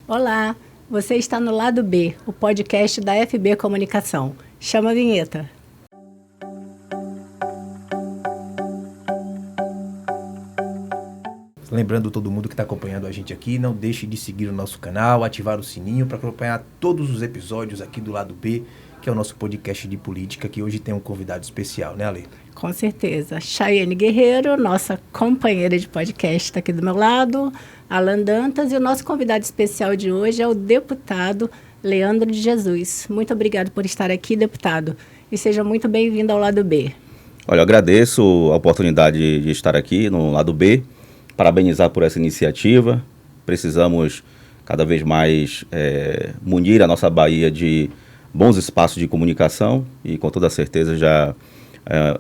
Olá, você está no Lado B, o podcast da FB Comunicação. Chama a vinheta. Lembrando todo mundo que está acompanhando a gente aqui, não deixe de seguir o nosso canal, ativar o sininho para acompanhar todos os episódios aqui do Lado B, que é o nosso podcast de política, que hoje tem um convidado especial, né, Ale? Com certeza. Chayane Guerreiro, nossa companheira de podcast, está aqui do meu lado, Alan Dantas, e o nosso convidado especial de hoje é o deputado Leandro de Jesus. Muito obrigado por estar aqui, deputado, e seja muito bem-vindo ao Lado B. Olha, eu agradeço a oportunidade de estar aqui no Lado B, parabenizar por essa iniciativa. Precisamos cada vez mais munir a nossa Bahia de bons espaços de comunicação e com toda certeza já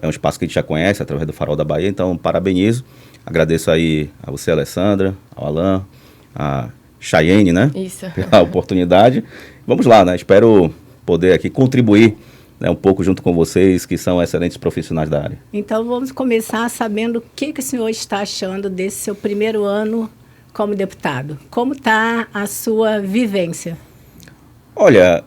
é um espaço que a gente já conhece através do Farol da Bahia, então parabenizo, agradeço aí a você, Alessandra, ao Alan, a Chayane, né? Isso. Pela oportunidade. Vamos lá, né? Espero poder aqui contribuir, né, um pouco junto com vocês, que são excelentes profissionais da área. Então vamos começar sabendo o que o senhor está achando desse seu primeiro ano como deputado. Como está a sua vivência? Olha,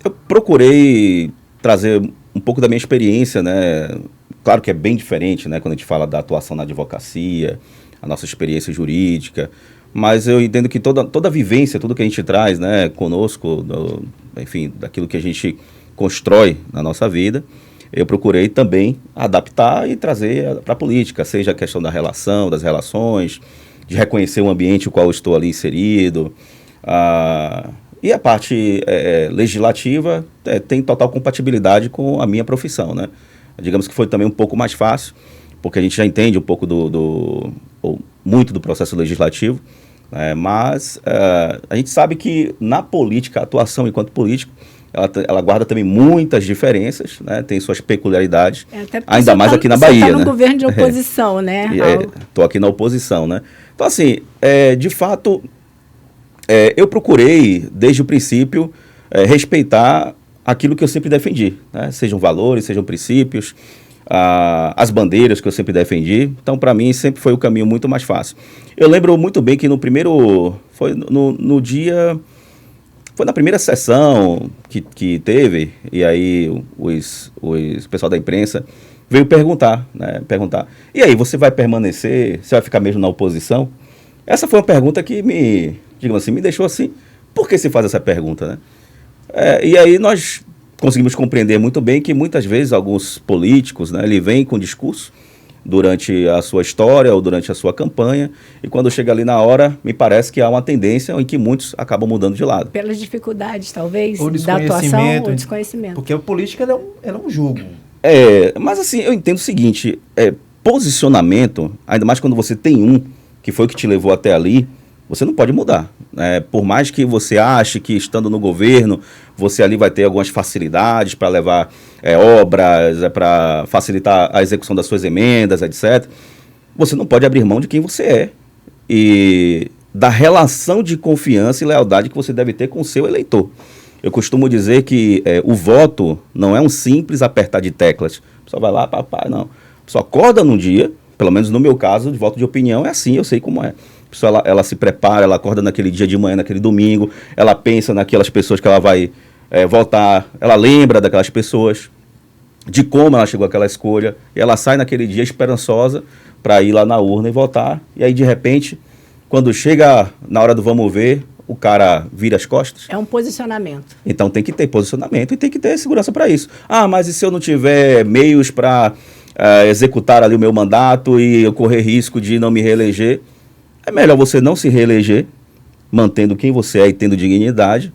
eu procurei trazer um pouco da minha experiência, né? Claro que é bem diferente, né, quando a gente fala da atuação na advocacia, a nossa experiência jurídica, mas eu entendo que toda a vivência, tudo que a gente traz, né, conosco, enfim, daquilo que a gente constrói na nossa vida, eu procurei também adaptar e trazer para a política, seja a questão da relação, das relações, de reconhecer o ambiente no qual eu estou ali inserido, e a parte legislativa tem total compatibilidade com a minha profissão, né? Digamos que foi também um pouco mais fácil, porque a gente já entende um pouco ou muito do processo legislativo, mas a gente sabe que na política, a atuação enquanto político, ela guarda também muitas diferenças, né? Tem suas peculiaridades, ainda mais aqui na Bahia. Você está no governo de oposição, né? Estou aqui na oposição, né? Então, assim, de fato, eu procurei, desde o princípio, respeitar aquilo que eu sempre defendi, né? Sejam valores, sejam princípios, as bandeiras que eu sempre defendi. Então, para mim, sempre foi o caminho muito mais fácil. Eu lembro muito bem que no primeiro... Foi no dia... Foi na primeira sessão que teve, e aí o pessoal da imprensa veio perguntar, né? E aí, você vai permanecer? Você vai ficar mesmo na oposição? Essa foi uma pergunta que me deixou assim, por que se faz essa pergunta, né? E aí nós conseguimos compreender muito bem que muitas vezes alguns políticos, né, ele vem com discurso durante a sua história ou durante a sua campanha, e quando chega ali na hora, me parece que há uma tendência em que muitos acabam mudando de lado. Pelas dificuldades, talvez, ou da atuação ou desconhecimento. Porque a política ela é um jogo. Mas assim, eu entendo o seguinte, posicionamento, ainda mais quando você tem um, que foi o que te levou até ali, você não pode mudar. Por mais que você ache que estando no governo, você ali vai ter algumas facilidades para levar obras, para facilitar a execução das suas emendas, etc. Você não pode abrir mão de quem você é e da relação de confiança e lealdade que você deve ter com o seu eleitor. Eu costumo dizer que o voto não é um simples apertar de teclas. A pessoa vai lá, papai, não. A pessoa acorda num dia, pelo menos no meu caso, de voto de opinião é assim, eu sei como é. A pessoa, ela se prepara, ela acorda naquele dia de manhã, naquele domingo, ela pensa naquelas pessoas que ela vai votar, ela lembra daquelas pessoas, de como ela chegou àquela escolha, e ela sai naquele dia esperançosa para ir lá na urna e votar, e aí de repente, quando chega na hora do vamos ver, o cara vira as costas. É um posicionamento. Então tem que ter posicionamento e tem que ter segurança para isso. Mas e se eu não tiver meios para executar ali o meu mandato e eu correr risco de não me reeleger? É melhor você não se reeleger, mantendo quem você é e tendo dignidade,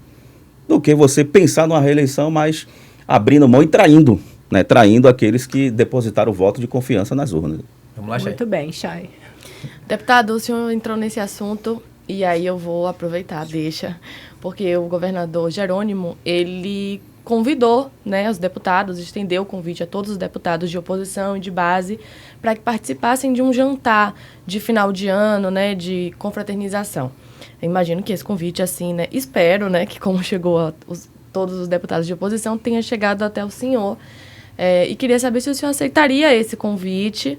do que você pensar numa reeleição, mas abrindo mão e traindo, né? Traindo aqueles que depositaram o voto de confiança nas urnas. Vamos lá, Chay. Muito bem, Chay. Deputado, o senhor entrou nesse assunto e aí eu vou aproveitar, porque o governador Jerônimo, ele convidou, né, os deputados, estendeu o convite a todos os deputados de oposição e de base para que participassem de um jantar de final de ano, né, de confraternização. Eu imagino que esse convite, assim, né, espero, né, que como chegou todos os deputados de oposição, tenha chegado até o senhor. E queria saber se o senhor aceitaria esse convite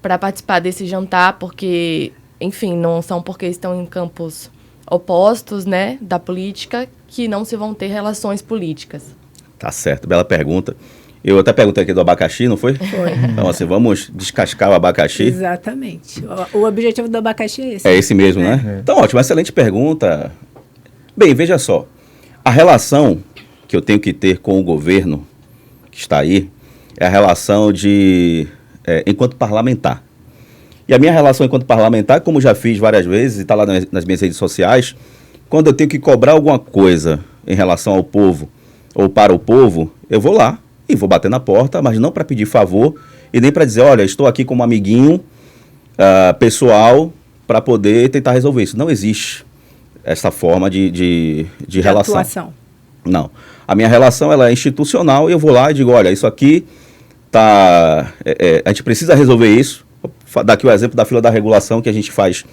para participar desse jantar, porque, enfim, não são porque estão em campos opostos, né, da política, que não se vão ter relações políticas. Tá certo, bela pergunta. Eu até perguntei aqui do abacaxi, não foi? Foi. Então, assim, vamos descascar o abacaxi. Exatamente. O objetivo do abacaxi é esse. É esse mesmo, né? Então, ótimo, excelente pergunta. Bem, veja só. A relação que eu tenho que ter com o governo que está aí é a relação enquanto parlamentar. E a minha relação enquanto parlamentar, como já fiz várias vezes, e está lá nas minhas redes sociais, quando eu tenho que cobrar alguma coisa em relação ao povo ou para o povo, eu vou lá e vou bater na porta, mas não para pedir favor e nem para dizer, olha, estou aqui como amiguinho pessoal para poder tentar resolver isso. Não existe essa forma de relação. Atuação. Não. A minha relação ela é institucional e eu vou lá e digo, olha, isso aqui tá... a gente precisa resolver isso. Vou dar aqui o exemplo da fila da regulação, que a gente faz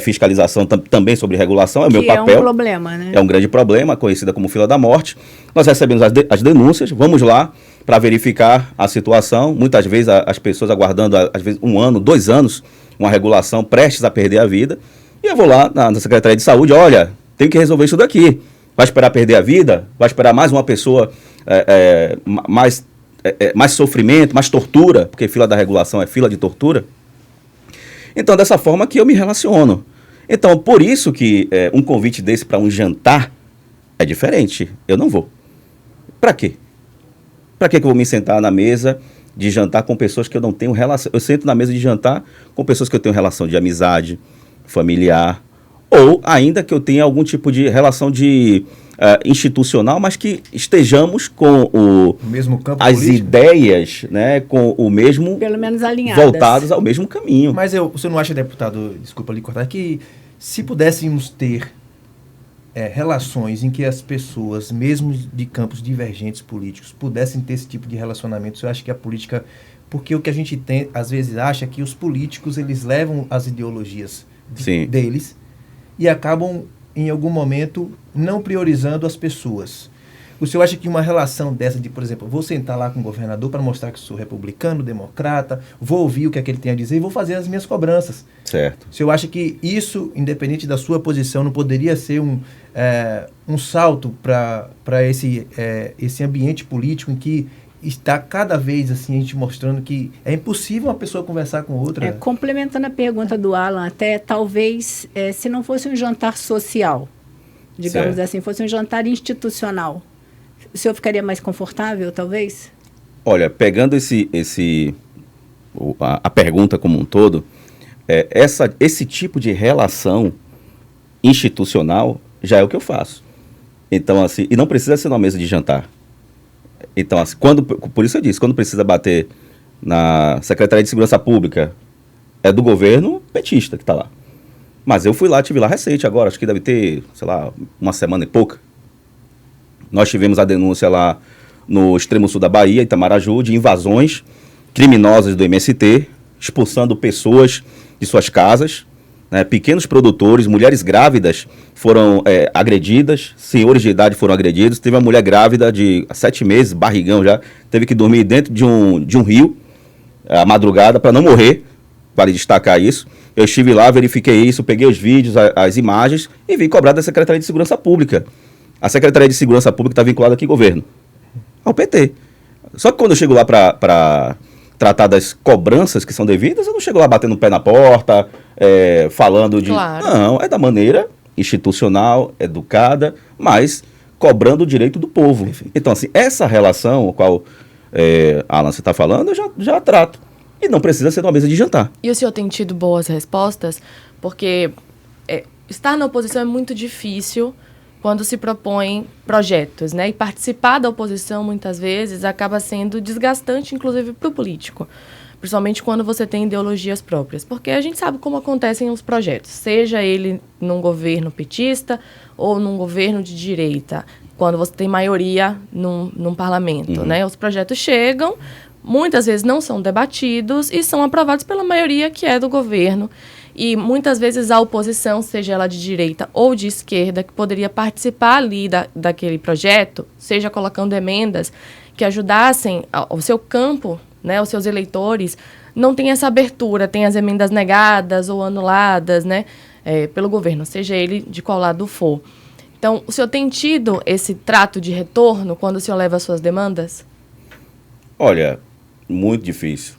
fiscalização também sobre regulação, é o meu papel. É um problema, né? É um grande problema, conhecida como fila da morte. Nós recebemos as denúncias, vamos lá para verificar a situação. Muitas vezes as pessoas aguardando, às vezes 1 ano, 2 anos, uma regulação prestes a perder a vida. E eu vou lá na Secretaria de Saúde, olha, tem que resolver isso daqui. Vai esperar perder a vida? Vai esperar mais uma pessoa, mais sofrimento, mais tortura? Porque fila da regulação é fila de tortura. Então, dessa forma que eu me relaciono. Então, por isso que um convite desse para um jantar é diferente. Eu não vou. Para quê? Para que eu vou me sentar na mesa de jantar com pessoas que eu não tenho relação? Eu sento na mesa de jantar com pessoas que eu tenho relação de amizade, familiar, ou ainda que eu tenha algum tipo de relação institucional, mas que estejamos com o mesmo campo as político. Ideias, né, com o mesmo... Pelo menos alinhadas. Voltados ao mesmo caminho. Mas você não acha, deputado, desculpa lhe cortar, que se pudéssemos ter relações em que as pessoas, mesmo de campos divergentes políticos, pudessem ter esse tipo de relacionamento, eu acho que a política... Porque o que a gente tem, às vezes acha que os políticos, eles levam as ideologias deles e acabam, em algum momento, não priorizando as pessoas. O senhor acha que uma relação dessa de, por exemplo, vou sentar lá com o governador para mostrar que sou republicano, democrata, vou ouvir o que é que ele tem a dizer e vou fazer as minhas cobranças. Certo. O senhor acha que isso, independente da sua posição, não poderia ser um salto para esse ambiente político em que está cada vez assim a gente mostrando que é impossível uma pessoa conversar com outra? Complementando a pergunta do Alan, até talvez se não fosse um jantar social, digamos assim, fosse um jantar institucional, o senhor ficaria mais confortável, talvez? Olha, pegando a pergunta como um todo, esse tipo de relação institucional já é o que eu faço. Então, assim, e não precisa ser numa mesa de jantar. Então, assim, por isso eu disse, quando precisa bater na Secretaria de Segurança Pública, é do governo petista que está lá. Mas eu fui lá, tive lá recente agora, acho que deve ter, sei lá, 1 semana e pouca. Nós tivemos a denúncia lá no extremo sul da Bahia, Itamaraju, de invasões criminosas do MST, expulsando pessoas de suas casas, né, pequenos produtores, mulheres grávidas foram agredidas, senhores de idade foram agredidos. Teve uma mulher grávida de 7 meses, barrigão já, teve que dormir dentro de um rio, à madrugada, para não morrer, vale destacar isso. Eu estive lá, verifiquei isso, peguei os vídeos, as imagens e vim cobrar da Secretaria de Segurança Pública. A Secretaria de Segurança Pública está vinculada aqui ao governo, ao PT. Só que quando eu chego lá para tratar das cobranças que são devidas, eu não chego lá batendo o pé na porta, falando de... Claro. Não, é da maneira institucional, educada, mas cobrando o direito do povo. Perfeito. Então, assim, essa relação, o qual Alan, você está falando, eu já trato. E não precisa ser numa mesa de jantar. E o senhor tem tido boas respostas? Porque estar na oposição é muito difícil quando se propõem projetos, né? E participar da oposição, muitas vezes, acaba sendo desgastante, inclusive, para o político. Principalmente quando você tem ideologias próprias. Porque a gente sabe como acontecem os projetos. Seja ele num governo petista ou num governo de direita. Quando você tem maioria num parlamento, né? Os projetos chegam, muitas vezes não são debatidos e são aprovados pela maioria que é do governo. E muitas vezes a oposição, seja ela de direita ou de esquerda, que poderia participar ali daquele projeto, seja colocando emendas que ajudassem o seu campo, né, os seus eleitores, não tem essa abertura, tem as emendas negadas ou anuladas, né? pelo governo, seja ele de qual lado for. Então, o senhor tem tido esse trato de retorno quando o senhor leva as suas demandas? Olha, muito difícil.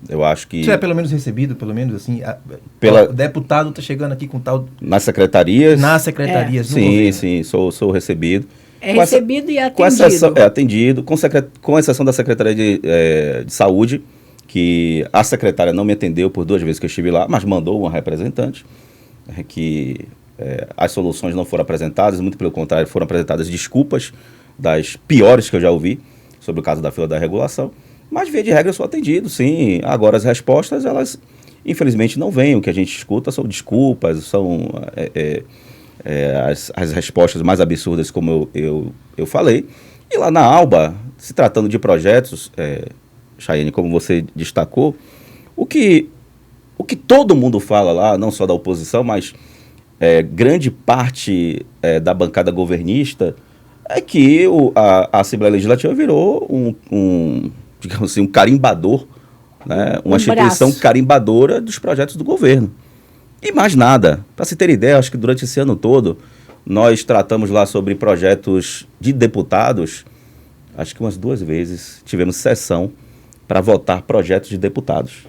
Eu acho que... Você é pelo menos recebido, pelo menos assim, o deputado está chegando aqui com tal... Nas secretarias? Nas secretarias, no sim, governo. Sim, sou recebido. Recebido e atendido. atendido, com exceção da Secretaria de Saúde, que a secretária não me atendeu por 2 vezes que eu estive lá, mas mandou uma representante, que as soluções não foram apresentadas, muito pelo contrário, foram apresentadas desculpas das piores que eu já ouvi sobre o caso da fila da regulação. Mas, via de regra, eu sou atendido, sim. Agora, as respostas, elas, infelizmente, não vêm. O que a gente escuta são desculpas, são as respostas mais absurdas, como eu falei. E lá na Alba, se tratando de projetos, Chayane, como você destacou, o que todo mundo fala lá, não só da oposição, mas grande parte da bancada governista, é que a Assembleia Legislativa virou digamos assim, um carimbador, né? Uma instituição carimbadora dos projetos do governo. E mais nada. Para se ter ideia, acho que durante esse ano todo, nós tratamos lá sobre projetos de deputados, acho que umas 2 vezes tivemos sessão para votar projetos de deputados.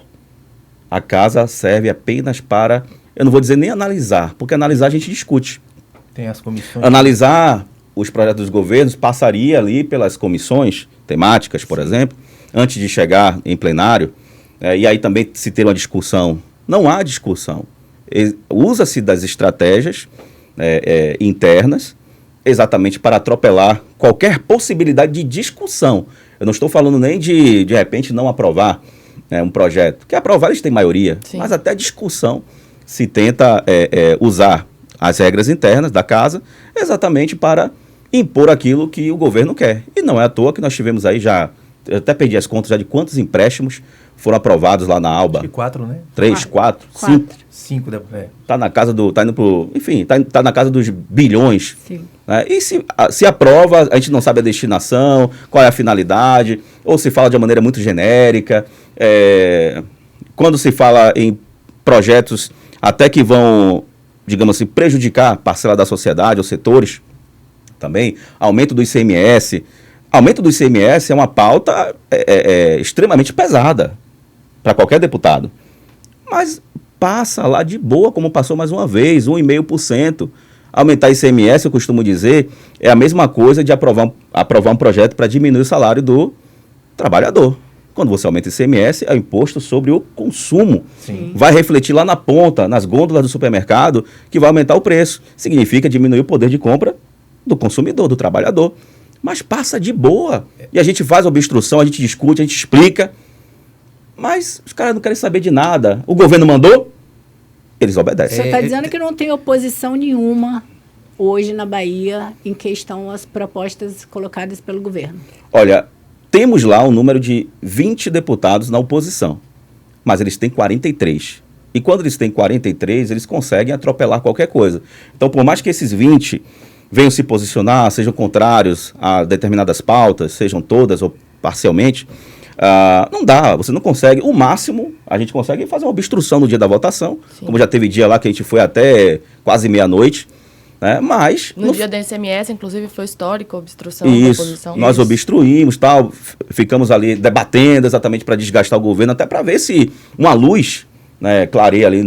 A casa serve apenas para, eu não vou dizer nem analisar, porque analisar a gente discute. Tem as comissões. Analisar os projetos dos governos passaria ali pelas comissões temáticas, por exemplo, antes de chegar em plenário, e aí também se ter uma discussão. Não há discussão. Usa-se das estratégias internas exatamente para atropelar qualquer possibilidade de discussão. Eu não estou falando nem de repente, não aprovar um projeto. Que aprovar eles têm maioria, sim, mas até discussão se tenta usar as regras internas da casa exatamente para impor aquilo que o governo quer. E não é à toa que nós tivemos aí já, eu até perdi as contas já de quantos empréstimos foram aprovados lá na Alba. Acho que 4, né? 3, 4, 5. 5, Tá na casa tá indo pro, enfim, tá na casa dos bilhões. Sim. Né? E se aprova, a gente não sabe a destinação, qual é a finalidade, ou se fala de uma maneira muito genérica. Quando se fala em projetos até que vão, digamos assim, prejudicar parcela da sociedade ou setores, também, aumento do ICMS. Aumento do ICMS é uma pauta extremamente pesada para qualquer deputado. Mas passa lá de boa, como passou mais uma vez, 1,5%. Aumentar ICMS, eu costumo dizer, é a mesma coisa de aprovar um projeto para diminuir o salário do trabalhador. Quando você aumenta o ICMS, é o imposto sobre o consumo. Sim. Vai refletir lá na ponta, nas gôndolas do supermercado, que vai aumentar o preço. Significa diminuir o poder de compra do consumidor, do trabalhador. Mas passa de boa. E a gente faz obstrução, a gente discute, a gente explica. Mas os caras não querem saber de nada. O governo mandou, eles obedecem. Você está dizendo que não tem oposição nenhuma hoje na Bahia em questão às propostas colocadas pelo governo? Olha, temos lá um número de 20 deputados na oposição, mas eles têm 43. E quando eles têm 43, eles conseguem atropelar qualquer coisa. Então, por mais que esses 20 venham se posicionar, sejam contrários a determinadas pautas, sejam todas ou parcialmente, não dá, você não consegue. O máximo, a gente consegue fazer uma obstrução no dia da votação, sim, como já teve dia lá que a gente foi até quase meia-noite, né? Mas... No dia da ICMS, inclusive, foi histórico a obstrução da oposição. Nós obstruímos, tal, ficamos ali debatendo exatamente para desgastar o governo, até para ver se uma luz, né, clareia ali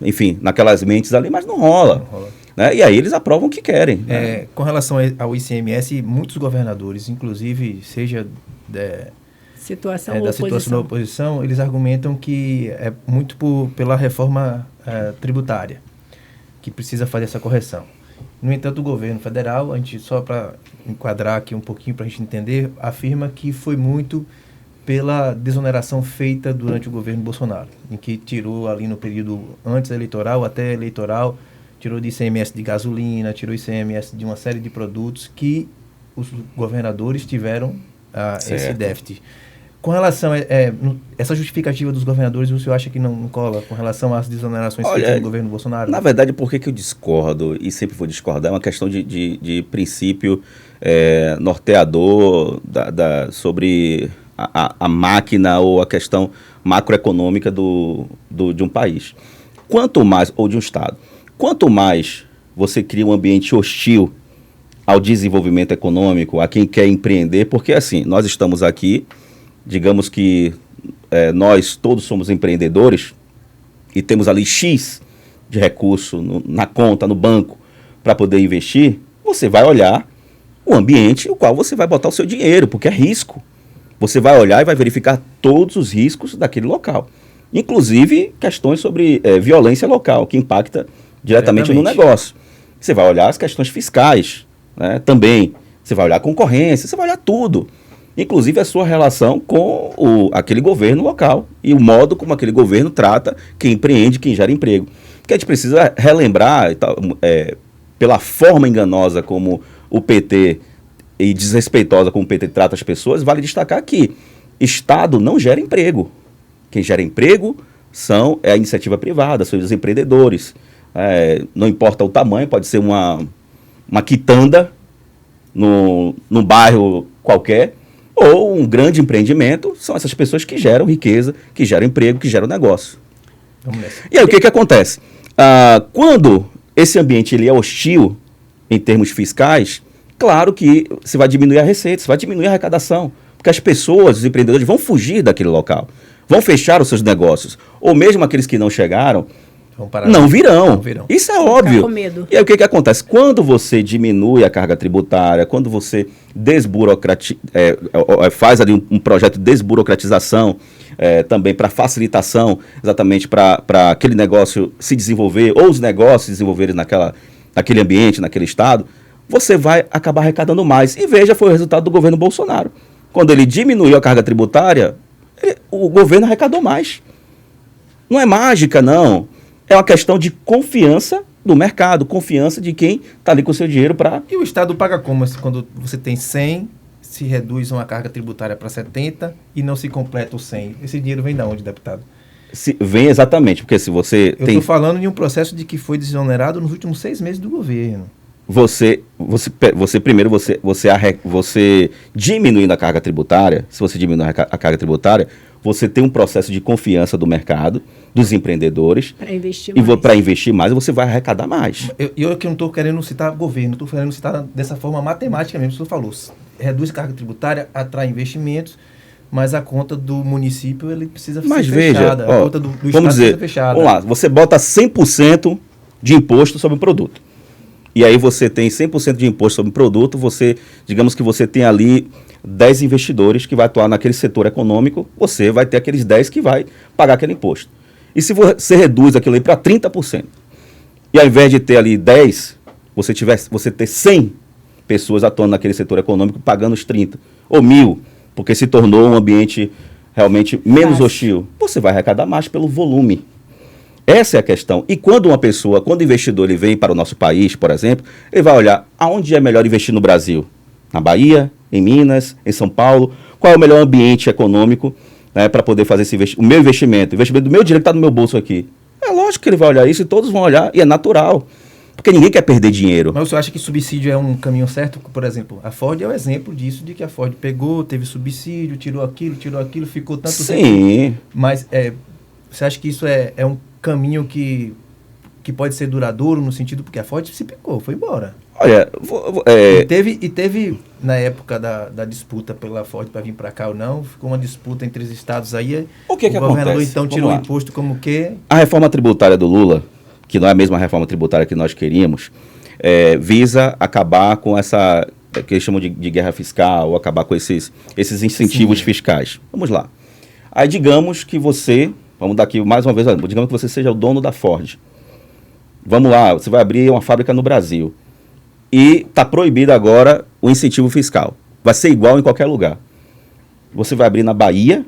enfim, naquelas mentes ali, mas não rola. Não rola. Né? E aí eles aprovam o que querem. Né? Com relação ao ICMS, muitos governadores, inclusive, seja da situação da oposição, eles argumentam que é muito pela reforma tributária, que precisa fazer essa correção. No entanto, o governo federal, a gente, só para enquadrar aqui um pouquinho para a gente entender, afirma que foi muito pela desoneração feita durante o governo Bolsonaro, em que tirou ali no período antes eleitoral até eleitoral, tirou de ICMS de gasolina, tirou ICMS de uma série de produtos que os governadores tiveram esse déficit. Com relação a essa justificativa dos governadores, o senhor acha que não cola com relação às desonerações feitas no governo Bolsonaro? Na verdade, por que eu discordo, e sempre vou discordar, é uma questão de princípio norteador sobre a máquina ou a questão macroeconômica de um país. Quanto mais, ou de um Estado, quanto mais você cria um ambiente hostil ao desenvolvimento econômico, a quem quer empreender, porque assim, nós estamos aqui, digamos que nós todos somos empreendedores e temos ali X de recurso na conta, no banco, para poder investir, você vai olhar o ambiente no qual você vai botar o seu dinheiro, porque é risco. Você vai olhar e vai verificar todos os riscos daquele local. Inclusive questões sobre violência local, que impacta diretamente no negócio. Você vai olhar as questões fiscais, né, também. Você vai olhar a concorrência, você vai olhar tudo. Inclusive a sua relação com aquele governo local e o modo como aquele governo trata quem empreende, quem gera emprego. Porque a gente precisa relembrar, pela forma enganosa como o PT e desrespeitosa como o PT trata as pessoas, vale destacar que Estado não gera emprego. Quem gera emprego é a iniciativa privada, são os empreendedores. Não importa o tamanho, pode ser uma quitanda num bairro qualquer, ou um grande empreendimento, são essas pessoas que geram riqueza, que geram emprego, que geram negócio. E aí o que acontece? Quando esse ambiente ele é hostil em termos fiscais, claro que você vai diminuir a receita, você vai diminuir a arrecadação, porque as pessoas, os empreendedores vão fugir daquele local, vão fechar os seus negócios, ou mesmo aqueles que não chegaram, não virão. Isso é óbvio. E aí o que acontece? Quando você diminui a carga tributária, quando você faz ali um projeto de desburocratização, também para facilitação, exatamente para aquele negócio se desenvolver, ou os negócios se desenvolverem naquele ambiente, naquele estado, você vai acabar arrecadando mais. E veja, foi o resultado do governo Bolsonaro. Quando ele diminuiu a carga tributária, o governo arrecadou mais. Não é mágica, não. É uma questão de confiança do mercado, confiança de quem está ali com o seu dinheiro para... E o Estado paga como? Quando você tem 100, se reduz uma carga tributária para 70 e não se completa o 100. Esse dinheiro vem de onde, deputado? Vem exatamente, porque se você Eu estou falando de um processo de que foi desonerado nos últimos 6 meses do governo. Você diminuindo a carga tributária, se você diminuir a carga tributária, você tem um processo de confiança do mercado, dos empreendedores, para investir mais, e você vai arrecadar mais. Eu que não estou querendo citar governo, estou querendo citar dessa forma matemática mesmo, o senhor falou, reduz a carga tributária, atrai investimentos, mas a conta do município ele precisa ser fechada, a conta do Estado precisa ser fechada. Vamos lá, você bota 100% de imposto sobre o produto. E aí você tem 100% de imposto sobre o produto, digamos que você tem ali 10 investidores que vai atuar naquele setor econômico, você vai ter aqueles 10 que vai pagar aquele imposto. E se você reduz aquilo aí para 30%, e ao invés de ter ali 10, você ter 100 pessoas atuando naquele setor econômico pagando os 30, ou 1.000, porque se tornou um ambiente realmente menos hostil, você vai arrecadar mais pelo volume. Essa é a questão. E quando o investidor ele vem para o nosso país, por exemplo, ele vai olhar aonde é melhor investir no Brasil. Na Bahia, em Minas, em São Paulo. Qual é o melhor ambiente econômico, né, para poder fazer o meu investimento? O investimento do meu dinheiro que está no meu bolso aqui. É lógico que ele vai olhar isso e todos vão olhar, e é natural. Porque ninguém quer perder dinheiro. Mas você acha que subsídio é um caminho certo? Por exemplo, a Ford é o exemplo disso, de que a Ford pegou, teve subsídio, tirou aquilo, ficou tanto tempo. Sim. Mas você acha que isso é um caminho que pode ser duradouro no sentido, porque a Ford se picou, foi embora. Olha, E teve na época da disputa pela Ford para vir para cá ou não, ficou uma disputa entre os estados aí. O governador acontece? Então tirou o imposto como que... A reforma tributária do Lula, que não é a mesma reforma tributária que nós queríamos, visa acabar com essa, que eles chamam de guerra fiscal, ou acabar com esses incentivos fiscais. Vamos lá. Aí digamos que vamos dar aqui mais uma vez, digamos que você seja o dono da Ford. Vamos lá, você vai abrir uma fábrica no Brasil. E está proibido agora o incentivo fiscal. Vai ser igual em qualquer lugar. Você vai abrir na Bahia,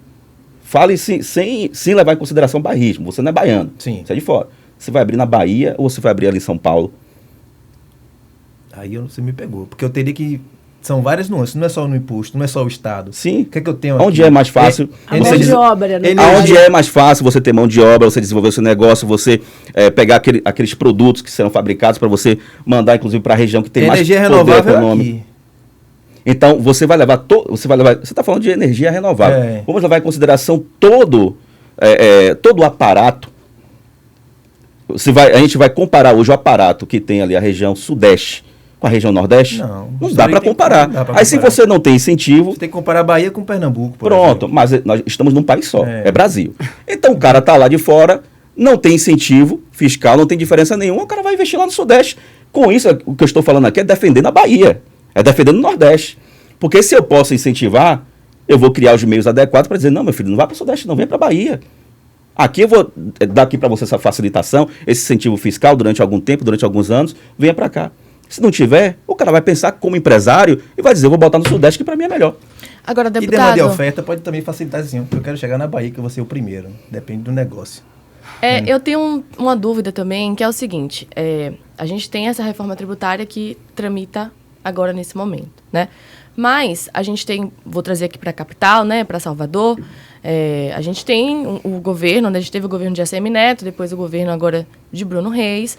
fale sem levar em consideração bairrismo. Você não é baiano, Sim. Você é de fora. Você vai abrir na Bahia ou você vai abrir ali em São Paulo? Aí você me pegou, porque eu teria que... São várias nuances, não é só no imposto, não é só o Estado. Sim. O que é que eu tenho Onde aqui? é mais fácil... A mão de obra, né? Onde é mais fácil você ter mão de obra, você desenvolver o seu negócio, você pegar aqueles produtos que serão fabricados para você mandar, inclusive, para a região que tem mais energia poder renovável econômico. aqui. Então, você está falando de energia renovável. Vamos levar em consideração todo o aparato a gente vai comparar hoje o aparato que tem ali a região sudeste com a região nordeste? Não dá para comparar. Aí se você não tem incentivo... Você tem que comparar a Bahia com Pernambuco, por Pronto, exemplo. mas nós estamos num país só, é Brasil. Então o cara tá lá de fora, não tem incentivo fiscal, não tem diferença nenhuma, o cara vai investir lá no sudeste. Com isso, o que eu estou falando aqui é defendendo a Bahia, é defendendo o Nordeste. Porque se eu posso incentivar, eu vou criar os meios adequados para dizer, não, meu filho, não vai para o Sudeste, não, vem para a Bahia. Aqui eu vou dar aqui para você essa facilitação, esse incentivo fiscal durante algum tempo, durante alguns anos, venha para cá. Se não tiver, o cara vai pensar como empresário e vai dizer, eu vou botar no Sudeste que para mim é melhor. Agora, E demanda deputado... de oferta pode também facilitar assim, eu quero chegar na Bahia que eu vou ser o primeiro, depende do negócio. Eu tenho uma dúvida também, que é o seguinte, a gente tem essa reforma tributária que tramita agora nesse momento, né? Mas a gente tem, vou trazer aqui para a capital, né, para Salvador, a gente tem o governo, onde a gente teve o governo de ACM Neto, depois o governo agora de Bruno Reis,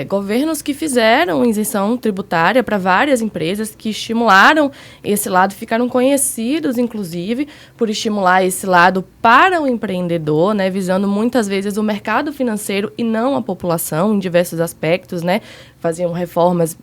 governos que fizeram isenção tributária para várias empresas, que estimularam esse lado, ficaram conhecidos, inclusive, por estimular esse lado para o empreendedor, né, visando muitas vezes o mercado financeiro e não a população, em diversos aspectos, né, faziam reformas,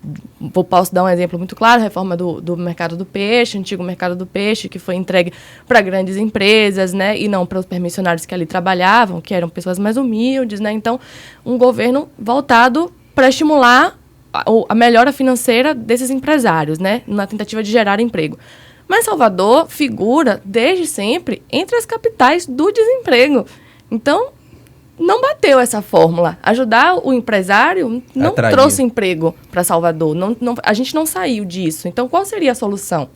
posso dar um exemplo muito claro, a reforma do mercado do peixe, antigo mercado do peixe, que foi entregue para grandes empresas, né, e não para os permissionários que ali trabalhavam, que eram pessoas mais humildes, né, então um governo voltado para estimular a melhora financeira desses empresários, né, na tentativa de gerar emprego. Mas Salvador figura, desde sempre, entre as capitais do desemprego. Então, não bateu essa fórmula. Ajudar o empresário não trouxe emprego para Salvador. A gente não saiu disso. Então, qual seria a solução?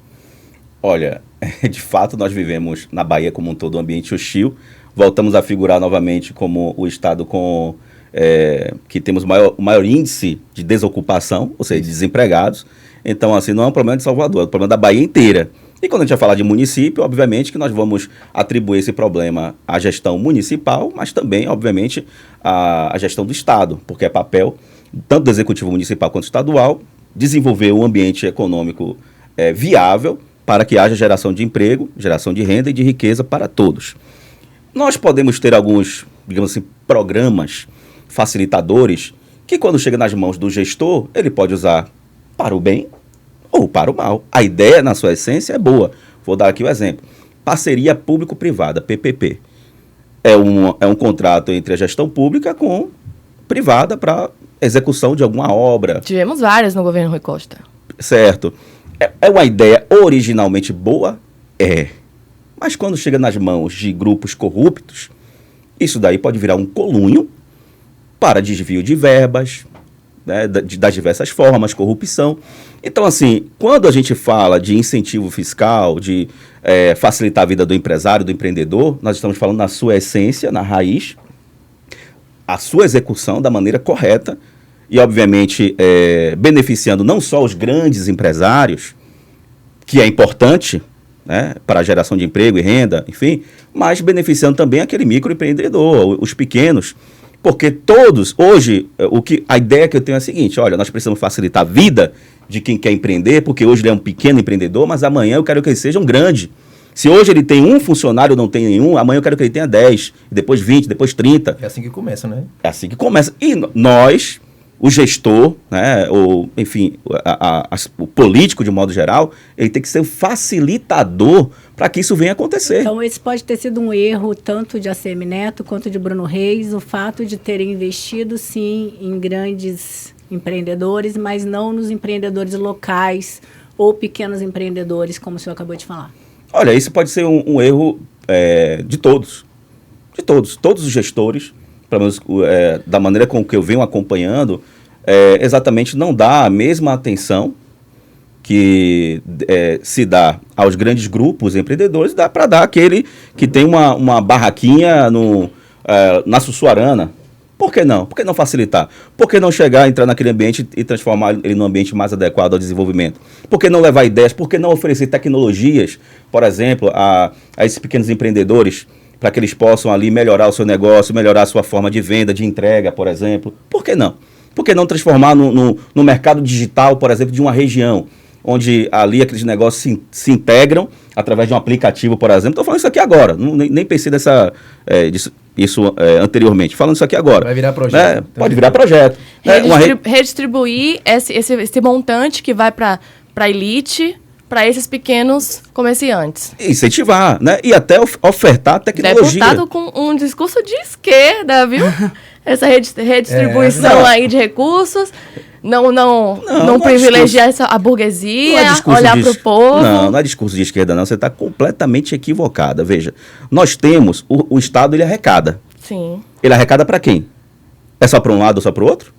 Olha, de fato, nós vivemos na Bahia como um todo um ambiente hostil. Voltamos a figurar novamente como o estado que temos o maior índice de desocupação, ou seja, de desempregados. Então, assim, não é um problema de Salvador, é um problema da Bahia inteira. E quando a gente vai falar de município, obviamente que nós vamos atribuir esse problema à gestão municipal, mas também, obviamente, à gestão do Estado, porque é papel tanto do Executivo Municipal quanto estadual desenvolver um ambiente econômico viável para que haja geração de emprego, geração de renda e de riqueza para todos. Nós podemos ter alguns, digamos assim, programas facilitadores que, quando chega nas mãos do gestor, ele pode usar para o bem ou para o mal. A ideia, na sua essência, é boa. Vou dar aqui o exemplo. Parceria público-privada, PPP. É um contrato entre a gestão pública com privada para execução de alguma obra. Tivemos várias no governo Rui Costa. Certo. É uma ideia originalmente boa? É. Mas quando chega nas mãos de grupos corruptos, isso daí pode virar um colunho para desvio de verbas, né, das diversas formas, corrupção. Então, assim, quando a gente fala de incentivo fiscal, de facilitar a vida do empresário, do empreendedor, nós estamos falando na sua essência, na raiz, a sua execução da maneira correta e, obviamente, beneficiando não só os grandes empresários, que é importante, né, para a geração de emprego e renda, enfim, mas beneficiando também aquele microempreendedor, os pequenos. Porque todos, hoje, a ideia que eu tenho é a seguinte, olha, nós precisamos facilitar a vida de quem quer empreender, porque hoje ele é um pequeno empreendedor, mas amanhã eu quero que ele seja um grande. Se hoje ele tem um funcionário, não tem nenhum, amanhã eu quero que ele tenha 10, depois 20, depois 30. É assim que começa, né? É assim que começa. E nós, o gestor, né, ou, enfim, o político de modo geral, ele tem que ser um facilitador para que isso venha acontecer. Então, esse pode ter sido um erro tanto de ACM Neto quanto de Bruno Reis, o fato de terem investido, sim, em grandes empreendedores, mas não nos empreendedores locais ou pequenos empreendedores, como o senhor acabou de falar. Olha, isso pode ser um erro de todos. De todos. Todos os gestores, pelo menos da maneira com que eu venho acompanhando, exatamente não dá a mesma atenção que se dá aos grandes grupos empreendedores, dá para dar aquele que tem uma barraquinha na Sussuarana. Por que não? Por que não facilitar? Por que não chegar, entrar naquele ambiente e transformar ele num ambiente mais adequado ao desenvolvimento? Por que não levar ideias? Por que não oferecer tecnologias, por exemplo, a esses pequenos empreendedores, para que eles possam ali melhorar o seu negócio, melhorar a sua forma de venda, de entrega, por exemplo? Por que não? Por que não transformar no mercado digital, por exemplo, de uma região, onde ali aqueles negócios se integram através de um aplicativo, por exemplo? Estou falando isso aqui agora, nem pensei disso isso anteriormente, falando isso aqui agora. Vai virar projeto. Pode virar projeto. Redistribuir esse montante que vai para a elite, para esses pequenos comerciantes. Incentivar, né? E até ofertar tecnologia. Deputado com um discurso de esquerda, viu? Essa redistribuição aí de recursos, não privilegiar a burguesia, olhar para o povo. Não é discurso de esquerda, não. Você está completamente equivocada. Veja, nós temos, o Estado, ele arrecada. Sim. Ele arrecada para quem? É só para um lado ou só para o outro?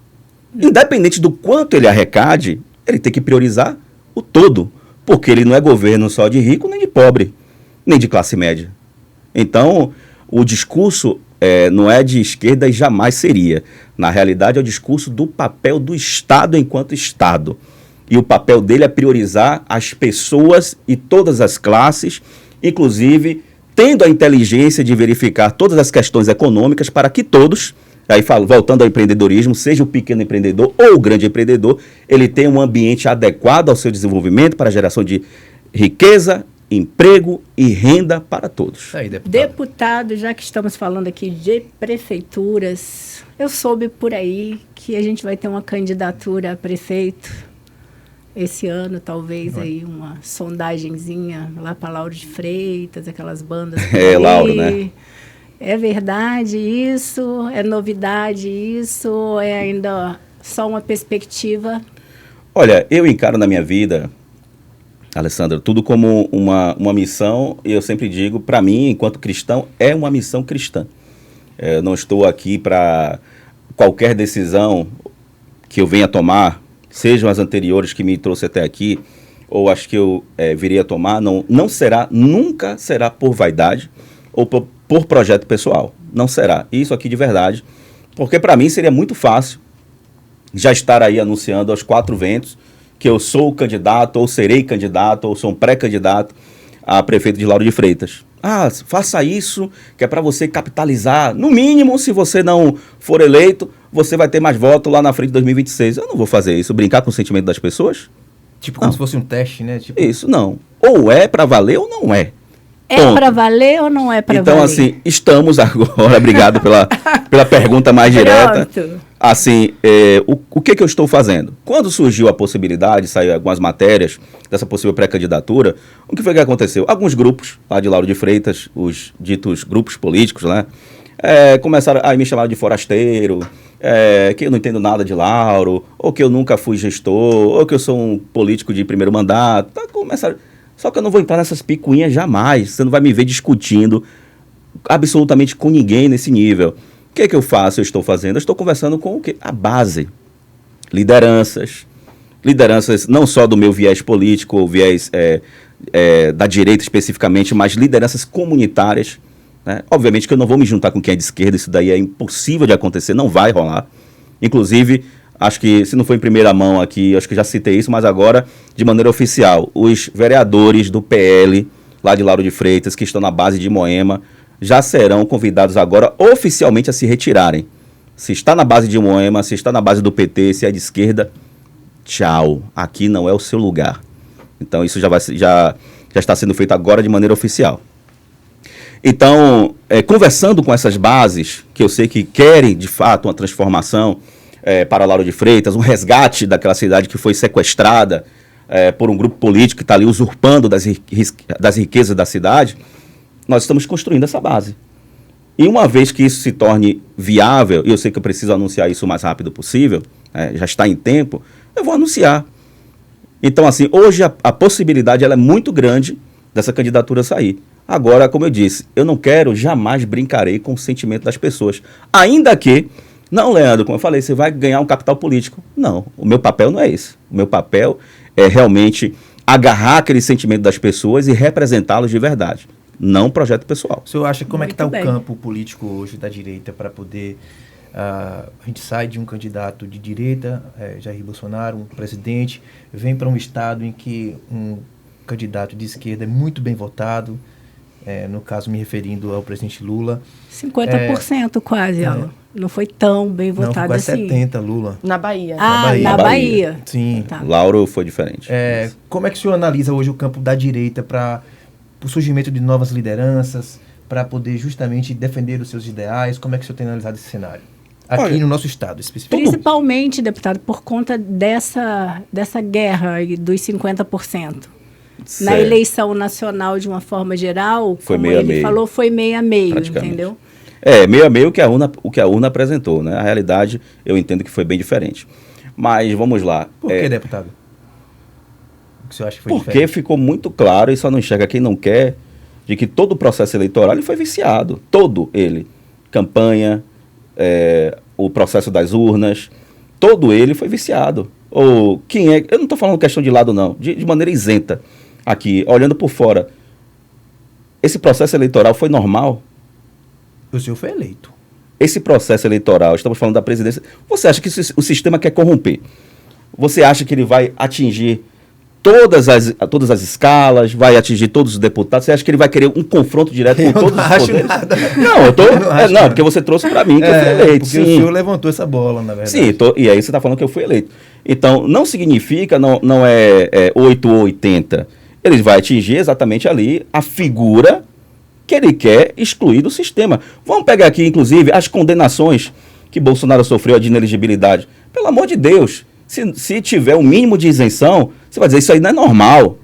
Independente do quanto ele arrecade, ele tem que priorizar o todo. Porque ele não é governo só de rico, nem de pobre, nem de classe média. Então, o discurso não é de esquerda e jamais seria. Na realidade, é o discurso do papel do Estado enquanto Estado. E o papel dele é priorizar as pessoas e todas as classes, inclusive tendo a inteligência de verificar todas as questões econômicas para que todos, aí voltando ao empreendedorismo, seja o pequeno empreendedor ou o grande empreendedor, ele tenha um ambiente adequado ao seu desenvolvimento para a geração de riqueza, emprego e renda para todos. Aí, deputado. Deputado, já que estamos falando aqui de prefeituras, eu soube por aí que a gente vai ter uma candidatura a prefeito esse ano, talvez aí uma sondagenzinha lá para Lauro de Freitas, aquelas bandas. Lauro, né? É verdade isso? É novidade isso? Ou é ainda só uma perspectiva? Olha, eu encaro na minha vida, Alessandra, tudo como uma missão, e eu sempre digo, para mim, enquanto cristão, é uma missão cristã. Eu não estou aqui para qualquer decisão que eu venha tomar, sejam as anteriores que me trouxe até aqui, ou as que eu viria a tomar, nunca será por vaidade ou por projeto pessoal. Não será. Isso aqui de verdade. Porque para mim seria muito fácil já estar aí anunciando aos 4 ventos que eu sou candidato, ou serei candidato, ou sou um pré-candidato a prefeito de Lauro de Freitas. Faça isso, que é para você capitalizar. No mínimo, se você não for eleito, você vai ter mais votos lá na frente de 2026. Eu não vou fazer isso, brincar com o sentimento das pessoas. Tipo como se fosse um teste, né? Tipo... Isso, não. Ou é para valer ou não é. É para valer ou não é para valer? Então, assim, estamos agora, obrigado pela pergunta mais direta. Pronto. Assim, o que eu estou fazendo? Quando surgiu a possibilidade, saiu algumas matérias dessa possível pré-candidatura, o que foi que aconteceu? Alguns grupos lá de Lauro de Freitas, os ditos grupos políticos, né, começaram a me chamar de forasteiro, que eu não entendo nada de Lauro, ou que eu nunca fui gestor, ou que eu sou um político de primeiro mandato. Começaram... Só que eu não vou entrar nessas picuinhas jamais. Você não vai me ver discutindo absolutamente com ninguém nesse nível. O que é que eu faço? Eu estou fazendo? Eu estou conversando com o quê? A base. Lideranças. Lideranças não só do meu viés político, ou viés da direita especificamente, mas lideranças comunitárias. Né? Obviamente que eu não vou me juntar com quem é de esquerda, isso daí é impossível de acontecer, não vai rolar. Inclusive... Acho que, se não foi em primeira mão aqui, acho que já citei isso, mas agora, de maneira oficial, os vereadores do PL, lá de Lauro de Freitas, que estão na base de Moema, já serão convidados agora oficialmente a se retirarem. Se está na base de Moema, se está na base do PT, se é de esquerda, tchau, aqui não é o seu lugar. Então, isso já está sendo feito agora de maneira oficial. Então, conversando com essas bases, que eu sei que querem, de fato, uma transformação, para Lauro de Freitas, um resgate daquela cidade que foi sequestrada por um grupo político que está ali usurpando das riquezas da cidade, nós estamos construindo essa base. E uma vez que isso se torne viável, e eu sei que eu preciso anunciar isso o mais rápido possível, já está em tempo, eu vou anunciar. Então, assim, hoje a possibilidade ela é muito grande dessa candidatura sair. Agora, como eu disse, eu não quero, jamais brincarei com o sentimento das pessoas. Ainda que... Não, Leandro, como eu falei, você vai ganhar um capital político. Não, o meu papel não é esse. O meu papel é realmente agarrar aquele sentimento das pessoas e representá-los de verdade. Não um projeto pessoal. O senhor acha como é que está o bem. campo político hoje da direita para poder... a gente sai de um candidato de direita, Jair Bolsonaro, um presidente, vem para um estado em que um candidato de esquerda é muito bem votado, no caso me referindo ao presidente Lula. 50% quase, ó. Não foi tão bem votado assim. assim. 70, Lula. Na Bahia. Na Bahia. Sim. Tá. Lauro foi diferente. Como é que o senhor analisa hoje o campo da direita para o surgimento de novas lideranças, para poder justamente defender os seus ideais? Como é que o senhor tem analisado esse cenário? Aqui Olha, no nosso estado, especificamente. Principalmente, deputado, por conta dessa guerra aí dos 50%. Na Certo. eleição nacional, de uma forma geral, Foi como meio a ele meio. falou, foi meio a meio, Praticamente. entendeu? Meio a meio o que a urna apresentou, né? A realidade, eu entendo que foi bem diferente. Mas vamos lá. Por que, deputado? O que o senhor acha que foi Porque diferente? ficou muito claro, e só não enxerga quem não quer, de que todo o processo eleitoral ele foi viciado. Todo ele. Campanha, o processo das urnas, todo ele foi viciado. Ou quem é... Eu não estou falando questão de lado, não. De maneira isenta. Aqui, olhando por fora. Esse processo eleitoral foi normal? O senhor foi eleito. Esse processo eleitoral, estamos falando da presidência, você acha que o sistema quer corromper? Você acha que ele vai atingir todas as escalas, vai atingir todos os deputados? Você acha que ele vai querer um confronto direto com todos os poderes? Nada. Não, eu tô... Eu não acho nada. porque você trouxe para mim que eu fui eleito. Porque o senhor levantou essa bola, na verdade. Sim, e aí você está falando que eu fui eleito. Então, não significa, não é 8 ou 80. Ele vai atingir exatamente ali a figura que ele quer excluir do sistema. Vamos pegar aqui, inclusive, as condenações que Bolsonaro sofreu de inelegibilidade. Pelo amor de Deus, se tiver um mínimo de isenção, você vai dizer, isso aí não é normal.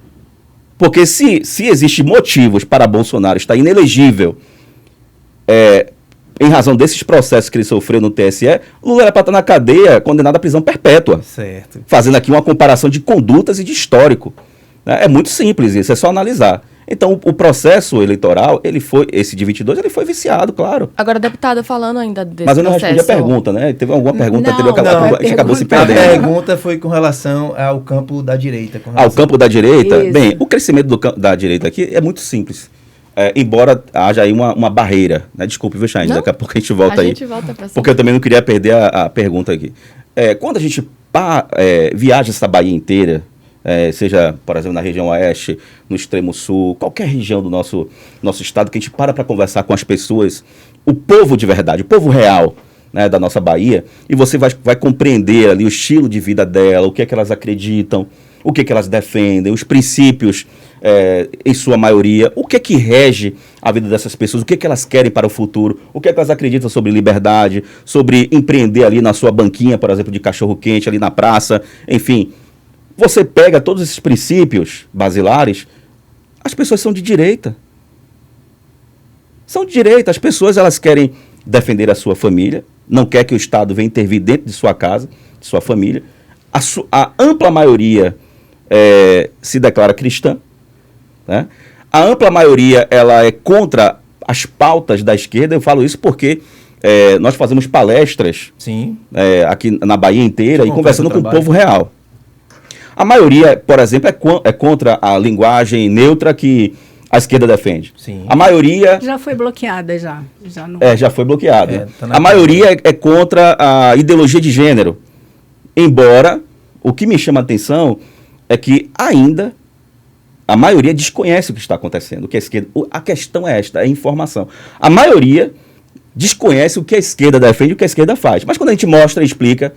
Porque se existem motivos para Bolsonaro estar inelegível em razão desses processos que ele sofreu no TSE, Lula era para estar na cadeia, condenado à prisão perpétua. Certo. Fazendo aqui uma comparação de condutas e de histórico. É muito simples isso, é só analisar. Então, o processo eleitoral, esse de 22, ele foi viciado, claro. Agora, deputada, falando ainda desse Mas eu não processo... respondi a pergunta, né? Teve alguma pergunta Não, anterior que não, a gente acabou se A perdendo. pergunta foi com relação ao campo da direita. Ao campo da direita? Isso. Bem, o crescimento da direita aqui é muito simples. Embora haja aí uma barreira, né? Desculpe, viu, Chaine? Não. Daqui a pouco a gente volta aí. A gente volta pra cima. Porque eu também não queria perder a pergunta aqui. Quando a gente viaja essa Bahia inteira, seja, por exemplo, na região oeste, no extremo sul, qualquer região do nosso estado, que a gente para conversar com as pessoas, o povo de verdade, o povo real, né, da nossa Bahia, e você vai compreender ali o estilo de vida dela, o que é que elas acreditam, o que é que elas defendem, os princípios, em sua maioria, o que é que rege a vida dessas pessoas, o que é que elas querem para o futuro, o que é que elas acreditam sobre liberdade, sobre empreender ali na sua banquinha, por exemplo, de cachorro-quente, ali na praça, enfim. Você pega todos esses princípios basilares, as pessoas são de direita. São de direita. As pessoas, elas querem defender a sua família, não quer que o Estado venha intervir dentro de sua casa, de sua família. A ampla maioria se declara cristã, né? A ampla maioria, ela é contra as pautas da esquerda. Eu falo isso porque nós fazemos palestras Sim. aqui na Bahia inteira e Bom, conversando com o trabalho. povo real. A maioria, por exemplo, é contra a linguagem neutra que a esquerda defende. Sim. A maioria Já foi bloqueada, já. Não... já foi bloqueada. Tá na A maioria é contra a ideologia de gênero. Embora, o que me chama a atenção é que ainda a maioria desconhece o que está acontecendo. O que a esquerda... A questão é esta, é a informação. A maioria desconhece o que a esquerda defende e o que a esquerda faz. Mas quando a gente mostra e explica...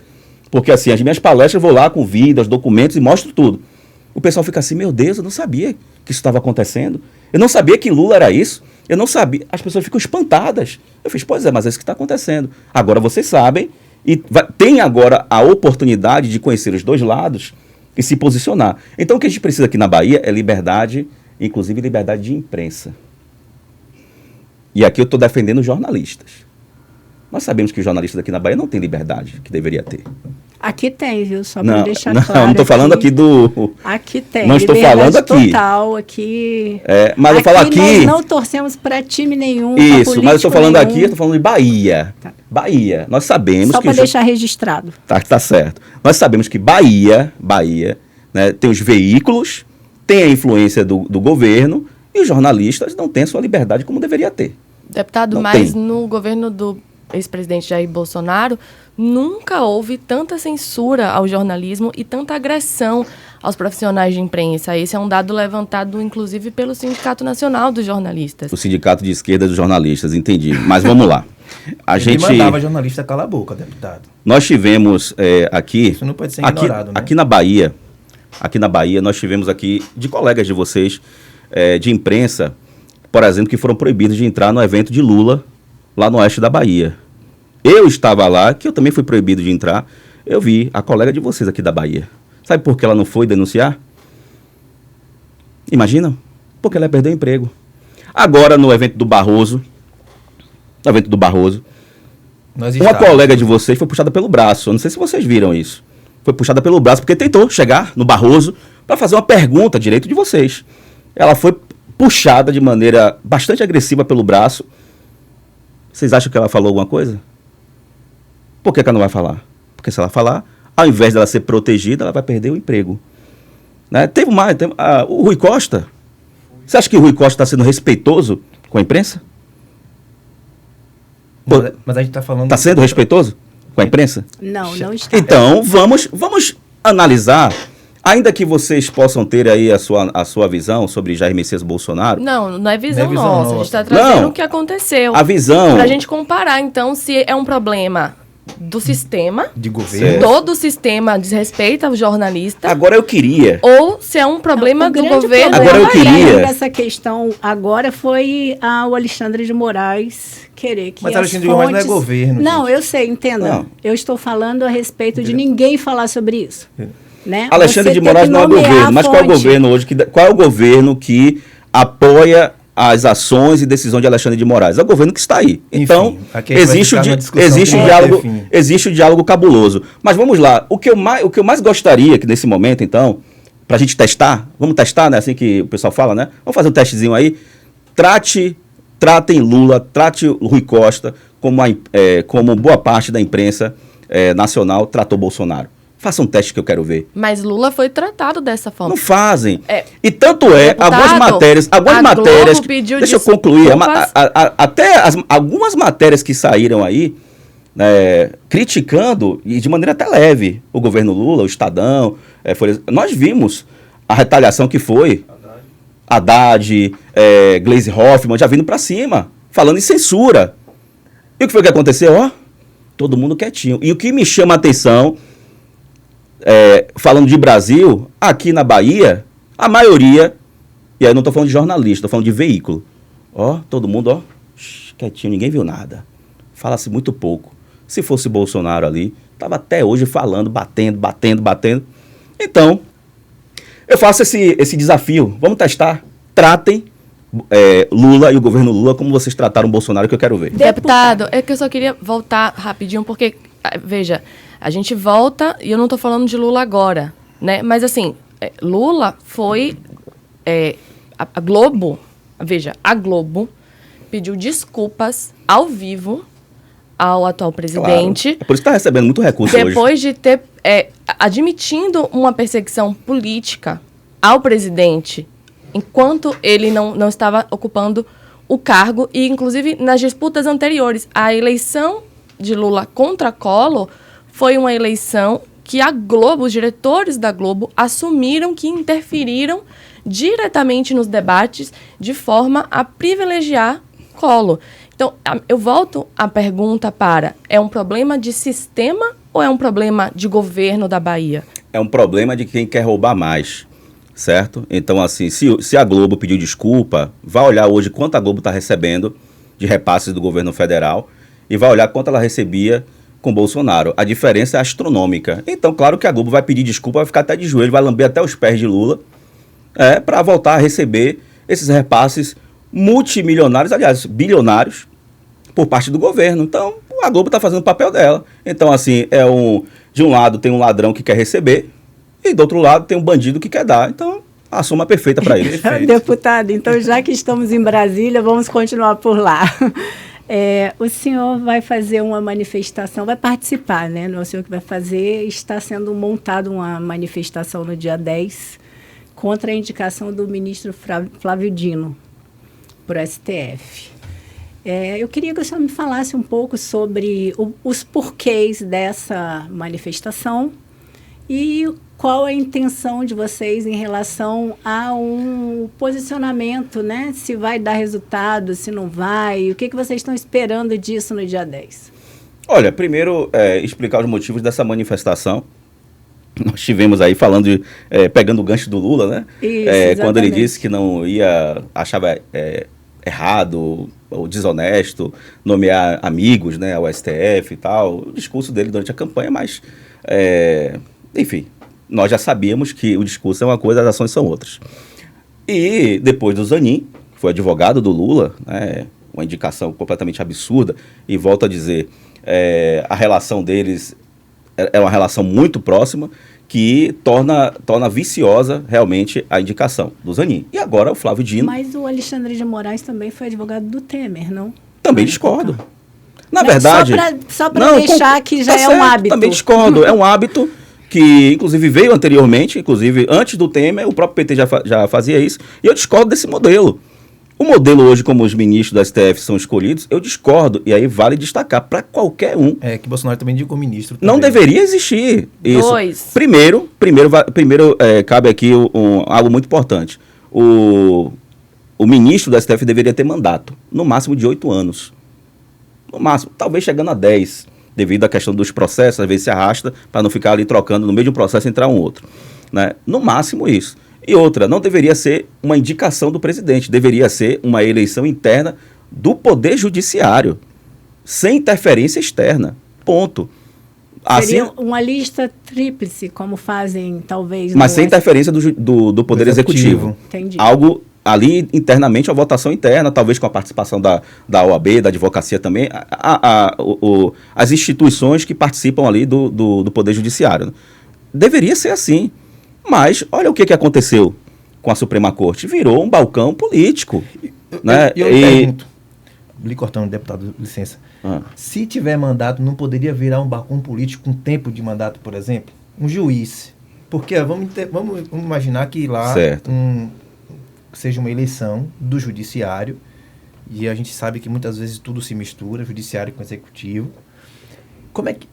Porque assim, as minhas palestras eu vou lá com vídeos, documentos e mostro tudo. O pessoal fica assim, meu Deus, eu não sabia que isso estava acontecendo. Eu não sabia que Lula era isso. Eu não sabia. As pessoas ficam espantadas. Eu fiz, pois é, mas é isso que está acontecendo. Agora vocês sabem e tem agora a oportunidade de conhecer os dois lados e se posicionar. Então o que a gente precisa aqui na Bahia é liberdade, inclusive liberdade de imprensa. E aqui eu estou defendendo jornalistas. Nós sabemos que os jornalistas aqui na Bahia não têm liberdade que deveria ter. Aqui tem, viu? Só para deixar claro. Não estou falando aqui do... Aqui tem. Não estou falando aqui. Total, aqui... mas eu falo aqui... Nós não torcemos para time nenhum, Isso, mas eu estou falando nenhum. aqui, eu estou falando de Bahia. Tá. Bahia, nós sabemos Só que... para deixar registrado. Tá certo. Nós sabemos que Bahia, né, tem os veículos, tem a influência do governo e os jornalistas não têm a sua liberdade como deveria ter. Deputado, Não mas tem. no governo do ex-presidente Jair Bolsonaro, nunca houve tanta censura ao jornalismo e tanta agressão aos profissionais de imprensa. Esse é um dado levantado, inclusive, pelo Sindicato Nacional dos Jornalistas. O sindicato de esquerda dos jornalistas, entendi. Mas vamos lá. Ele mandava jornalista calar a boca, deputado. Nós tivemos aqui... Isso não pode ser ignorado, né? Aqui na Bahia, nós tivemos aqui, de colegas de vocês, de imprensa, por exemplo, que foram proibidos de entrar no evento de Lula, lá no oeste da Bahia. Eu estava lá, que eu também fui proibido de entrar. Eu vi a colega de vocês aqui da Bahia. Sabe por que ela não foi denunciar? Imagina? Porque ela ia perder o emprego. Agora, no evento do Barroso, uma colega de vocês foi puxada pelo braço. Eu não sei se vocês viram isso. Foi puxada pelo braço porque tentou chegar no Barroso para fazer uma pergunta a direito de vocês. Ela foi puxada de maneira bastante agressiva pelo braço. Vocês acham que ela falou alguma coisa? Por que ela não vai falar? Porque se ela falar, ao invés dela ser protegida, ela vai perder o emprego. Né? Teve o Rui Costa. Você acha que o Rui Costa está sendo respeitoso com a imprensa? Mas a gente está falando... Está sendo respeitoso com a imprensa? Não está. Então, vamos analisar, ainda que vocês possam ter aí a sua visão sobre Jair Messias Bolsonaro. Não é visão, não é visão nossa. nossa. A gente está trazendo o que aconteceu. A visão... Para a gente comparar, então, se é um problema do sistema, de governo. todo o sistema desrespeita o jornalista, Agora eu queria... ou se é um problema do governo. Agora eu queria... Essa questão agora foi o Alexandre de Moraes querer que Mas as Alexandre de Moraes não é governo. Não, gente. eu sei, entenda. Não. Eu estou falando a respeito de ninguém falar sobre isso. Né? Alexandre Você de tem Moraes que não é nomear governo, a mas qual é o fonte. governo hoje? Qual é o governo que apoia as ações e decisões de Alexandre de Moraes? É o governo que está aí. Então, aqui a gente vai existe ficar numa discussão que existe o diálogo cabuloso. Mas vamos lá, o que eu mais gostaria que nesse momento, então, para a gente testar, vamos testar, né? Assim que o pessoal fala, né? Vamos fazer um testezinho aí. Tratem Lula, trate o Rui Costa como boa parte da imprensa nacional tratou Bolsonaro. Faça um teste que eu quero ver. Mas Lula foi tratado dessa forma. Não fazem. É, E deputado, algumas a matérias... Globo pediu Deixa eu concluir. desculpas. Até algumas matérias que saíram aí, criticando, e de maneira até leve, o governo Lula, o Estadão, nós vimos a retaliação que foi. Haddad, Gleisi Hoffmann, já vindo para cima, falando em censura. E o que foi que aconteceu? Todo mundo quietinho. E o que me chama a atenção... falando de Brasil, aqui na Bahia, a maioria, e aí eu não estou falando de jornalista, estou falando de veículo. Todo mundo, quietinho, ninguém viu nada. Fala-se muito pouco. Se fosse Bolsonaro ali, estava até hoje falando, batendo. Então, eu faço esse desafio. Vamos testar. Tratem Lula e o governo Lula como vocês trataram Bolsonaro, que eu quero ver. Deputado, é que eu só queria voltar rapidinho, porque, veja, a gente volta, e eu não estou falando de Lula agora, né? Mas, assim, Lula foi... a Globo, veja, a Globo pediu desculpas ao vivo ao atual presidente. Claro. É por isso que está recebendo muito recurso hoje. Depois de ter... admitindo uma perseguição política ao presidente, enquanto ele não estava ocupando o cargo, e, inclusive, nas disputas anteriores, a eleição de Lula contra Collor foi uma eleição que a Globo, os diretores da Globo, assumiram que interferiram diretamente nos debates de forma a privilegiar Collor. Então, eu volto à pergunta é um problema de sistema ou é um problema de governo da Bahia? É um problema de quem quer roubar mais, certo? Então, assim, se a Globo pediu desculpa, vai olhar hoje quanto a Globo está recebendo de repasses do governo federal e vai olhar quanto ela recebia com Bolsonaro. A diferença é astronômica. Então, claro que a Globo vai pedir desculpa, vai ficar até de joelho, vai lamber até os pés de Lula, para voltar a receber esses repasses multimilionários, aliás, bilionários, por parte do governo. Então, a Globo está fazendo o papel dela. Então, assim, de um lado tem um ladrão que quer receber e do outro lado tem um bandido que quer dar. Então, a soma é perfeita para ele. Deputado, então, já que estamos em Brasília, vamos continuar por lá. O senhor vai fazer uma manifestação, vai participar, né? Não é o senhor que vai fazer, está sendo montada uma manifestação no dia 10 contra a indicação do ministro Flávio Dino para o STF. Eu queria que o senhor me falasse um pouco sobre os porquês dessa manifestação e qual a intenção de vocês em relação a um posicionamento, né? Se vai dar resultado, se não vai, o que vocês estão esperando disso no dia 10? Olha, primeiro, explicar os motivos dessa manifestação. Nós tivemos aí falando pegando o gancho do Lula, né? Isso, quando ele disse que não ia, achava errado ou desonesto, nomear amigos, né, ao STF e tal, o discurso dele durante a campanha, mas, enfim, nós já sabíamos que o discurso é uma coisa, as ações são outras. E depois do Zanin, que foi advogado do Lula, né, uma indicação completamente absurda, e volto a dizer, a relação deles é uma relação muito próxima, que torna viciosa realmente a indicação do Zanin. E agora o Flávio Dino... Mas o Alexandre de Moraes também foi advogado do Temer, não? Também discordo. Na verdade... Só para deixar que já é um hábito. Também discordo. É um hábito que, inclusive, veio anteriormente, inclusive antes do Temer, o próprio PT já fazia isso, e eu discordo desse modelo. O modelo hoje, como os ministros do STF são escolhidos, eu discordo, e aí vale destacar para qualquer um. Que Bolsonaro também indicou ministro. Não deveria existir isso. 2. Primeiro cabe aqui algo muito importante. O ministro do STF deveria ter mandato, no máximo de 8 anos. No máximo, talvez chegando a 10, devido à questão dos processos, às vezes se arrasta, para não ficar ali trocando no meio de um processo entrar um outro. Né? No máximo isso. E outra, não deveria ser uma indicação do presidente, deveria ser uma eleição interna do Poder Judiciário, sem interferência externa. Ponto. Seria assim, uma lista tríplice, como fazem, talvez... Mas sem interferência do Poder Executivo. Entendi. Algo ali internamente, a votação interna, talvez com a participação da OAB, da advocacia também, as instituições que participam ali do Poder Judiciário. Né? Deveria ser assim. Mas olha o que aconteceu com a Suprema Corte. Virou um balcão político. Né? Eu pergunto, lhe cortando, deputado, licença. Se tiver mandato, não poderia virar um balcão político com tempo de mandato, por exemplo? Um juiz. Porque vamos imaginar que lá seja uma eleição do judiciário, e a gente sabe que muitas vezes tudo se mistura, judiciário com executivo. Como é que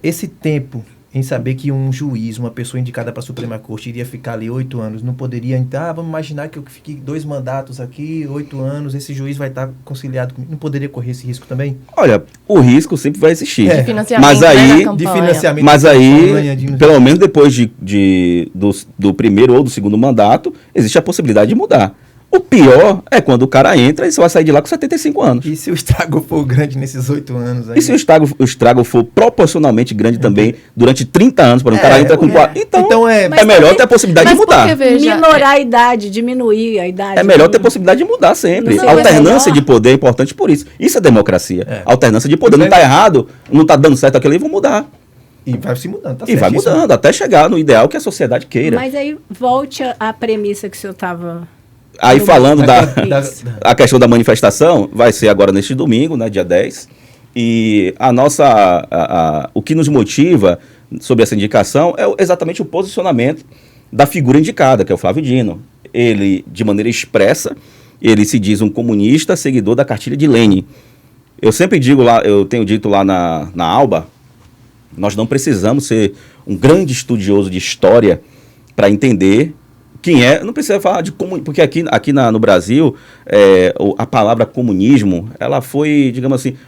esse tempo em saber que um juiz, uma pessoa indicada para a Suprema Corte, iria ficar ali 8 anos, não poderia entrar, vamos imaginar que eu fique 2 mandatos aqui, 8 anos, esse juiz vai estar conciliado comigo, não poderia correr esse risco também? Olha, o risco sempre vai existir. De financiamento, mas aí, de financiamento. Mas aí, pelo menos depois do primeiro ou do segundo mandato, existe a possibilidade de mudar. O pior é quando o cara entra e você vai sair de lá com 75 anos. E se o estrago for grande nesses 8 anos? Aí? E se o estrago for proporcionalmente grande também durante 30 anos, por exemplo, o cara entra com 4... Então é melhor ter a possibilidade de mudar. Minorar a idade, diminuir a idade. É melhor ter a possibilidade de mudar sempre. A alternância de poder é importante por isso. Isso é democracia. Alternância de poder. Não está errado, não está dando certo aquilo ali, vão mudar. E vai se mudando, tá certo. E vai mudando, até chegar no ideal que a sociedade queira. Mas aí volte à premissa que o senhor estava... Aí falando a questão da manifestação, vai ser agora neste domingo, né, dia 10, e o que nos motiva sobre essa indicação é exatamente o posicionamento da figura indicada, que é o Flávio Dino. Ele, de maneira expressa, ele se diz um comunista, seguidor da cartilha de Lenin. Eu sempre digo lá, eu tenho dito lá na Alba, nós não precisamos ser um grande estudioso de história para entender quem é, não precisa falar de comunismo, porque aqui no Brasil, a palavra comunismo, ela foi, digamos assim,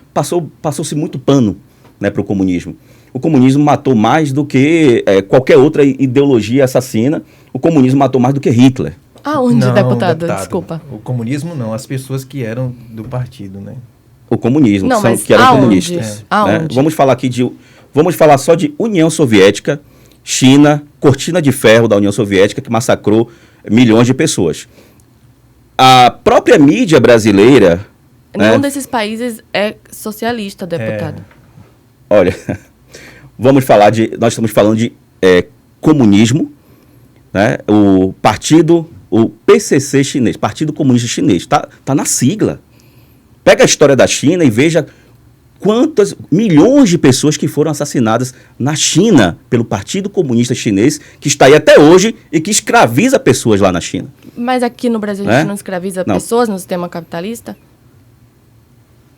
passou-se muito pano, né, para o comunismo. O comunismo matou mais do que qualquer outra ideologia assassina, o comunismo matou mais do que Hitler. Aonde, deputado? Desculpa. O comunismo não, as pessoas que eram do partido, né? O comunismo, que eram comunistas. Né? Vamos falar só de União Soviética, China, cortina de ferro da União Soviética, que massacrou milhões de pessoas. A própria mídia brasileira... Nenhum desses países é socialista, deputado. Olha, nós estamos falando de comunismo, né? O PCC chinês, Partido Comunista Chinês, está na sigla. Pega a história da China e veja quantas milhões de pessoas que foram assassinadas na China pelo Partido Comunista Chinês, que está aí até hoje e que escraviza pessoas lá na China. Mas aqui no Brasil a gente não escraviza pessoas no sistema capitalista?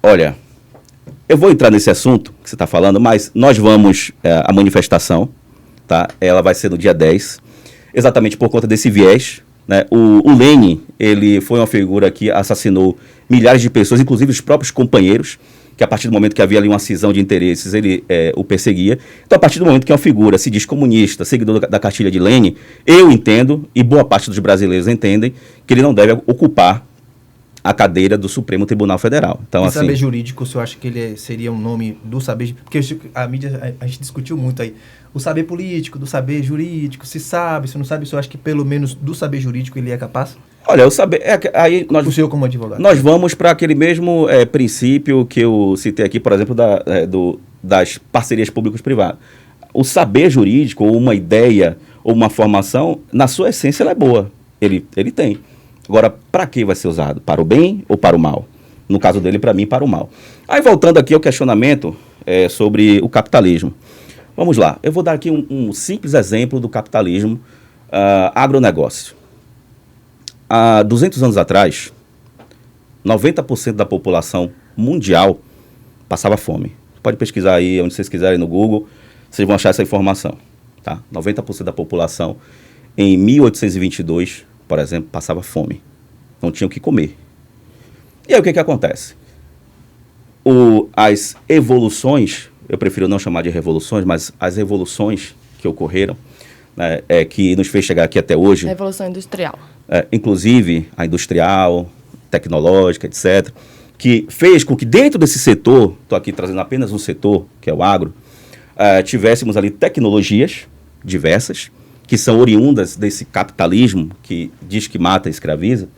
Olha, eu vou entrar nesse assunto que você está falando, mas nós vamos à manifestação, tá? Ela vai ser no dia 10, exatamente por conta desse viés. Né? O Lenin, ele foi uma figura que assassinou milhares de pessoas, inclusive os próprios companheiros, que a partir do momento que havia ali uma cisão de interesses, ele o perseguia. Então, a partir do momento que uma figura se diz comunista, seguidor da cartilha de Lenin, eu entendo, e boa parte dos brasileiros entendem, que ele não deve ocupar a cadeira do Supremo Tribunal Federal. Então, o assim, saber jurídico, o senhor acha que ele seria um nome do saber... Porque a mídia, a gente discutiu muito aí. O saber político, do saber jurídico, se sabe, se não sabe, o senhor acha que pelo menos do saber jurídico ele é capaz? olha, o saber... aí O senhor como advogado. nós vamos para aquele mesmo princípio que eu citei aqui, por exemplo, das parcerias públicos-privadas. O saber jurídico, ou uma ideia, ou uma formação, na sua essência, ela é boa. Ele tem. Agora, para que vai ser usado? Para o bem ou para o mal? No caso dele, para mim, para o mal. Aí, voltando aqui ao questionamento sobre o capitalismo. Vamos lá. Eu vou dar aqui um simples exemplo do capitalismo agronegócio. Há 200 anos atrás, 90% da população mundial passava fome. Pode pesquisar aí, onde vocês quiserem, no Google, vocês vão achar essa informação. Tá? 90% da população, em 1822, por exemplo, passava fome. Não tinha o que comer. E aí o que acontece? As evoluções, eu prefiro não chamar de revoluções, mas as evoluções que ocorreram, né, que nos fez chegar aqui até hoje. Revolução Industrial. Inclusive a industrial, tecnológica, etc., que fez com que dentro desse setor, estou aqui trazendo apenas um setor, que é o agro, tivéssemos ali tecnologias diversas, que são oriundas desse capitalismo que diz que mata e escraviza.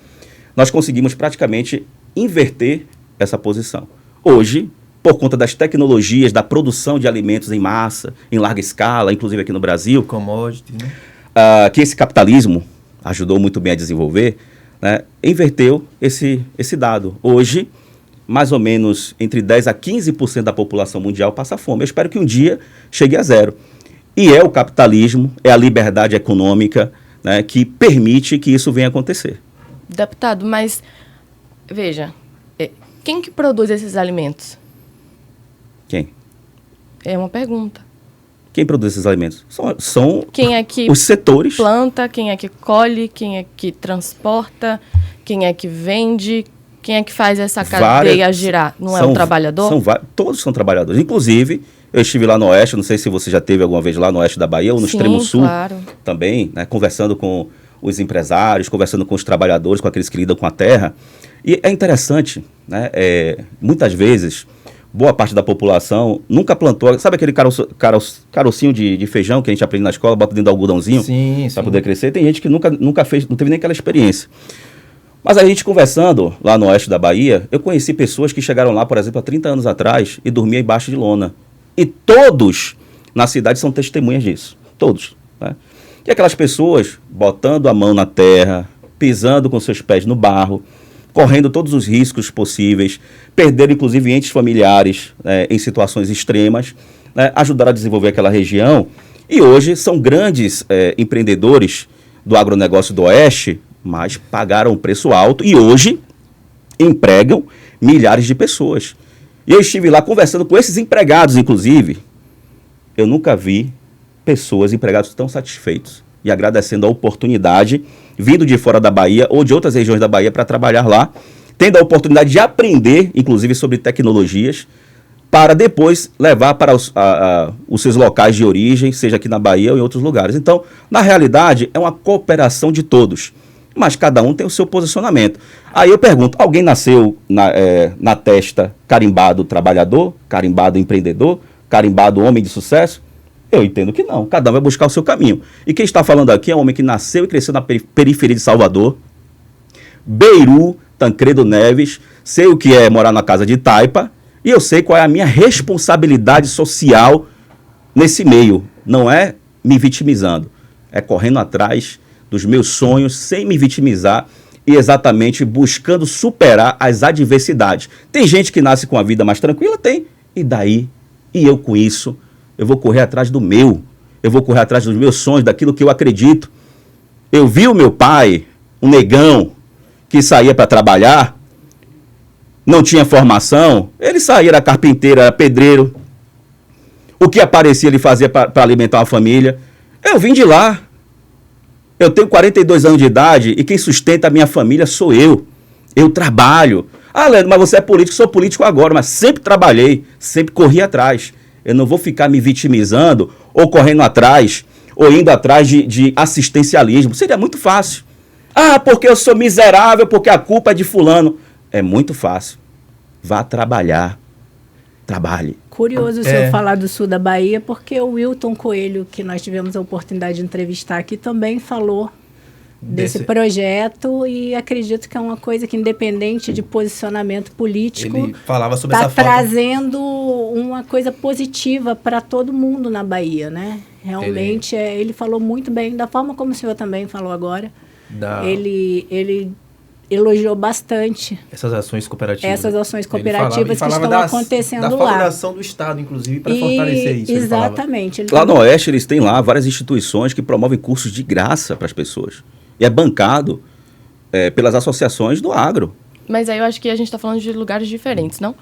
Nós conseguimos praticamente inverter essa posição. Hoje, por conta das tecnologias da produção de alimentos em massa, em larga escala, inclusive aqui no Brasil, Commodity, né? Que esse capitalismo ajudou muito bem a desenvolver, né, inverteu esse dado. Hoje, mais ou menos entre 10% a 15% da população mundial passa fome. Eu espero que um dia chegue a zero. E é o capitalismo, é a liberdade econômica, né, que permite que isso venha acontecer. Deputado, mas veja, quem que produz esses alimentos? Quem? É uma pergunta. Quem produz esses alimentos? São Quem é que os setores. planta, quem é que colhe, quem é que transporta, quem é que vende, quem é que faz essa cadeia girar? Não é o trabalhador? Todos são trabalhadores. Inclusive, eu estive lá no Oeste, não sei se você já esteve alguma vez lá no Oeste da Bahia ou no Extremo Sul, claro. Também, né, conversando com os empresários, conversando com os trabalhadores, com aqueles que lidam com a terra. E é interessante, né, muitas vezes, boa parte da população nunca plantou, sabe aquele carocinho de feijão que a gente aprende na escola, bota dentro do algodãozinho para poder crescer? Tem gente que nunca fez, não teve nem aquela experiência. Mas a gente conversando lá no Oeste da Bahia, eu conheci pessoas que chegaram lá, por exemplo, há 30 anos atrás e dormiam embaixo de lona. E todos na cidade são testemunhas disso. Todos. Né? E aquelas pessoas botando a mão na terra, pisando com seus pés no barro, correndo todos os riscos possíveis, perderam inclusive entes familiares em situações extremas, ajudaram a desenvolver aquela região. E hoje são grandes empreendedores do agronegócio do Oeste, mas pagaram um preço alto e hoje empregam milhares de pessoas. E eu estive lá conversando com esses empregados, inclusive. Eu nunca vi pessoas, empregados tão satisfeitos e agradecendo a oportunidade, vindo de fora da Bahia ou de outras regiões da Bahia para trabalhar lá, tendo a oportunidade de aprender, inclusive, sobre tecnologias, para depois levar para os seus locais de origem, seja aqui na Bahia ou em outros lugares. Então, na realidade, é uma cooperação de todos, mas cada um tem o seu posicionamento. Aí eu pergunto, alguém nasceu na testa carimbado trabalhador, carimbado empreendedor, carimbado homem de sucesso? Eu entendo que não, cada um vai buscar o seu caminho. E quem está falando aqui é um homem que nasceu e cresceu na periferia de Salvador, Beiru, Tancredo Neves, sei o que é morar na casa de Taipa, e eu sei qual é a minha responsabilidade social nesse meio. Não é me vitimizando, é correndo atrás dos meus sonhos sem me vitimizar e exatamente buscando superar as adversidades. Tem gente que nasce com a vida mais tranquila? Tem. E daí? E eu com isso? Eu vou correr atrás do meu. Eu vou correr atrás dos meus sonhos, daquilo que eu acredito. Eu vi o meu pai, um negão, que saía para trabalhar, não tinha formação, ele saía, era carpinteiro, era pedreiro. O que aparecia ele fazia para alimentar uma família. Eu vim de lá. Eu tenho 42 anos de idade e quem sustenta a minha família sou eu. Eu trabalho. Ah, Leandro, mas você é político, sou político agora, mas sempre trabalhei, sempre corri atrás. Eu não vou ficar me vitimizando ou correndo atrás ou indo atrás de assistencialismo. Seria muito fácil. Ah, porque eu sou miserável, porque a culpa é de fulano. é muito fácil. Vá trabalhar. Trabalhe. Curioso o senhor falar do sul da Bahia, porque o Wilton Coelho, que nós tivemos a oportunidade de entrevistar aqui, também falou desse projeto, e acredito que é uma coisa que, independente de posicionamento político, Ele falava sobre está essa falta. trazendo uma coisa positiva para todo mundo na Bahia, né? Realmente, ele falou muito bem, da forma como o senhor também falou agora. Ele elogiou bastante essas ações cooperativas. essas ações cooperativas que estão da acontecendo lá. favorização do Estado, inclusive, para fortalecer isso. Exatamente. Lá no Oeste, eles têm lá várias instituições que promovem cursos de graça para as pessoas. E é bancado pelas associações do agro. Mas aí eu acho que a gente está falando de lugares diferentes, não?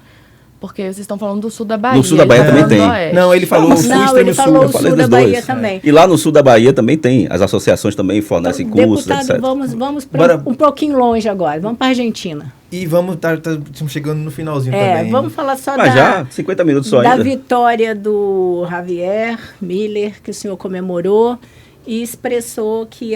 Porque vocês estão falando do sul da Bahia. No sul da Bahia também tem. Não, ele falou o sul e ele falou o sul da Bahia dois. também. E lá no sul da Bahia também tem. As associações também fornecem cursos, Deputado, etc. vamos para um pouquinho longe agora. Vamos para a Argentina. E estamos chegando no finalzinho também. Vamos falar só Mas já, 50 minutos só da ainda. vitória do Javier Milei, que o senhor comemorou e expressou que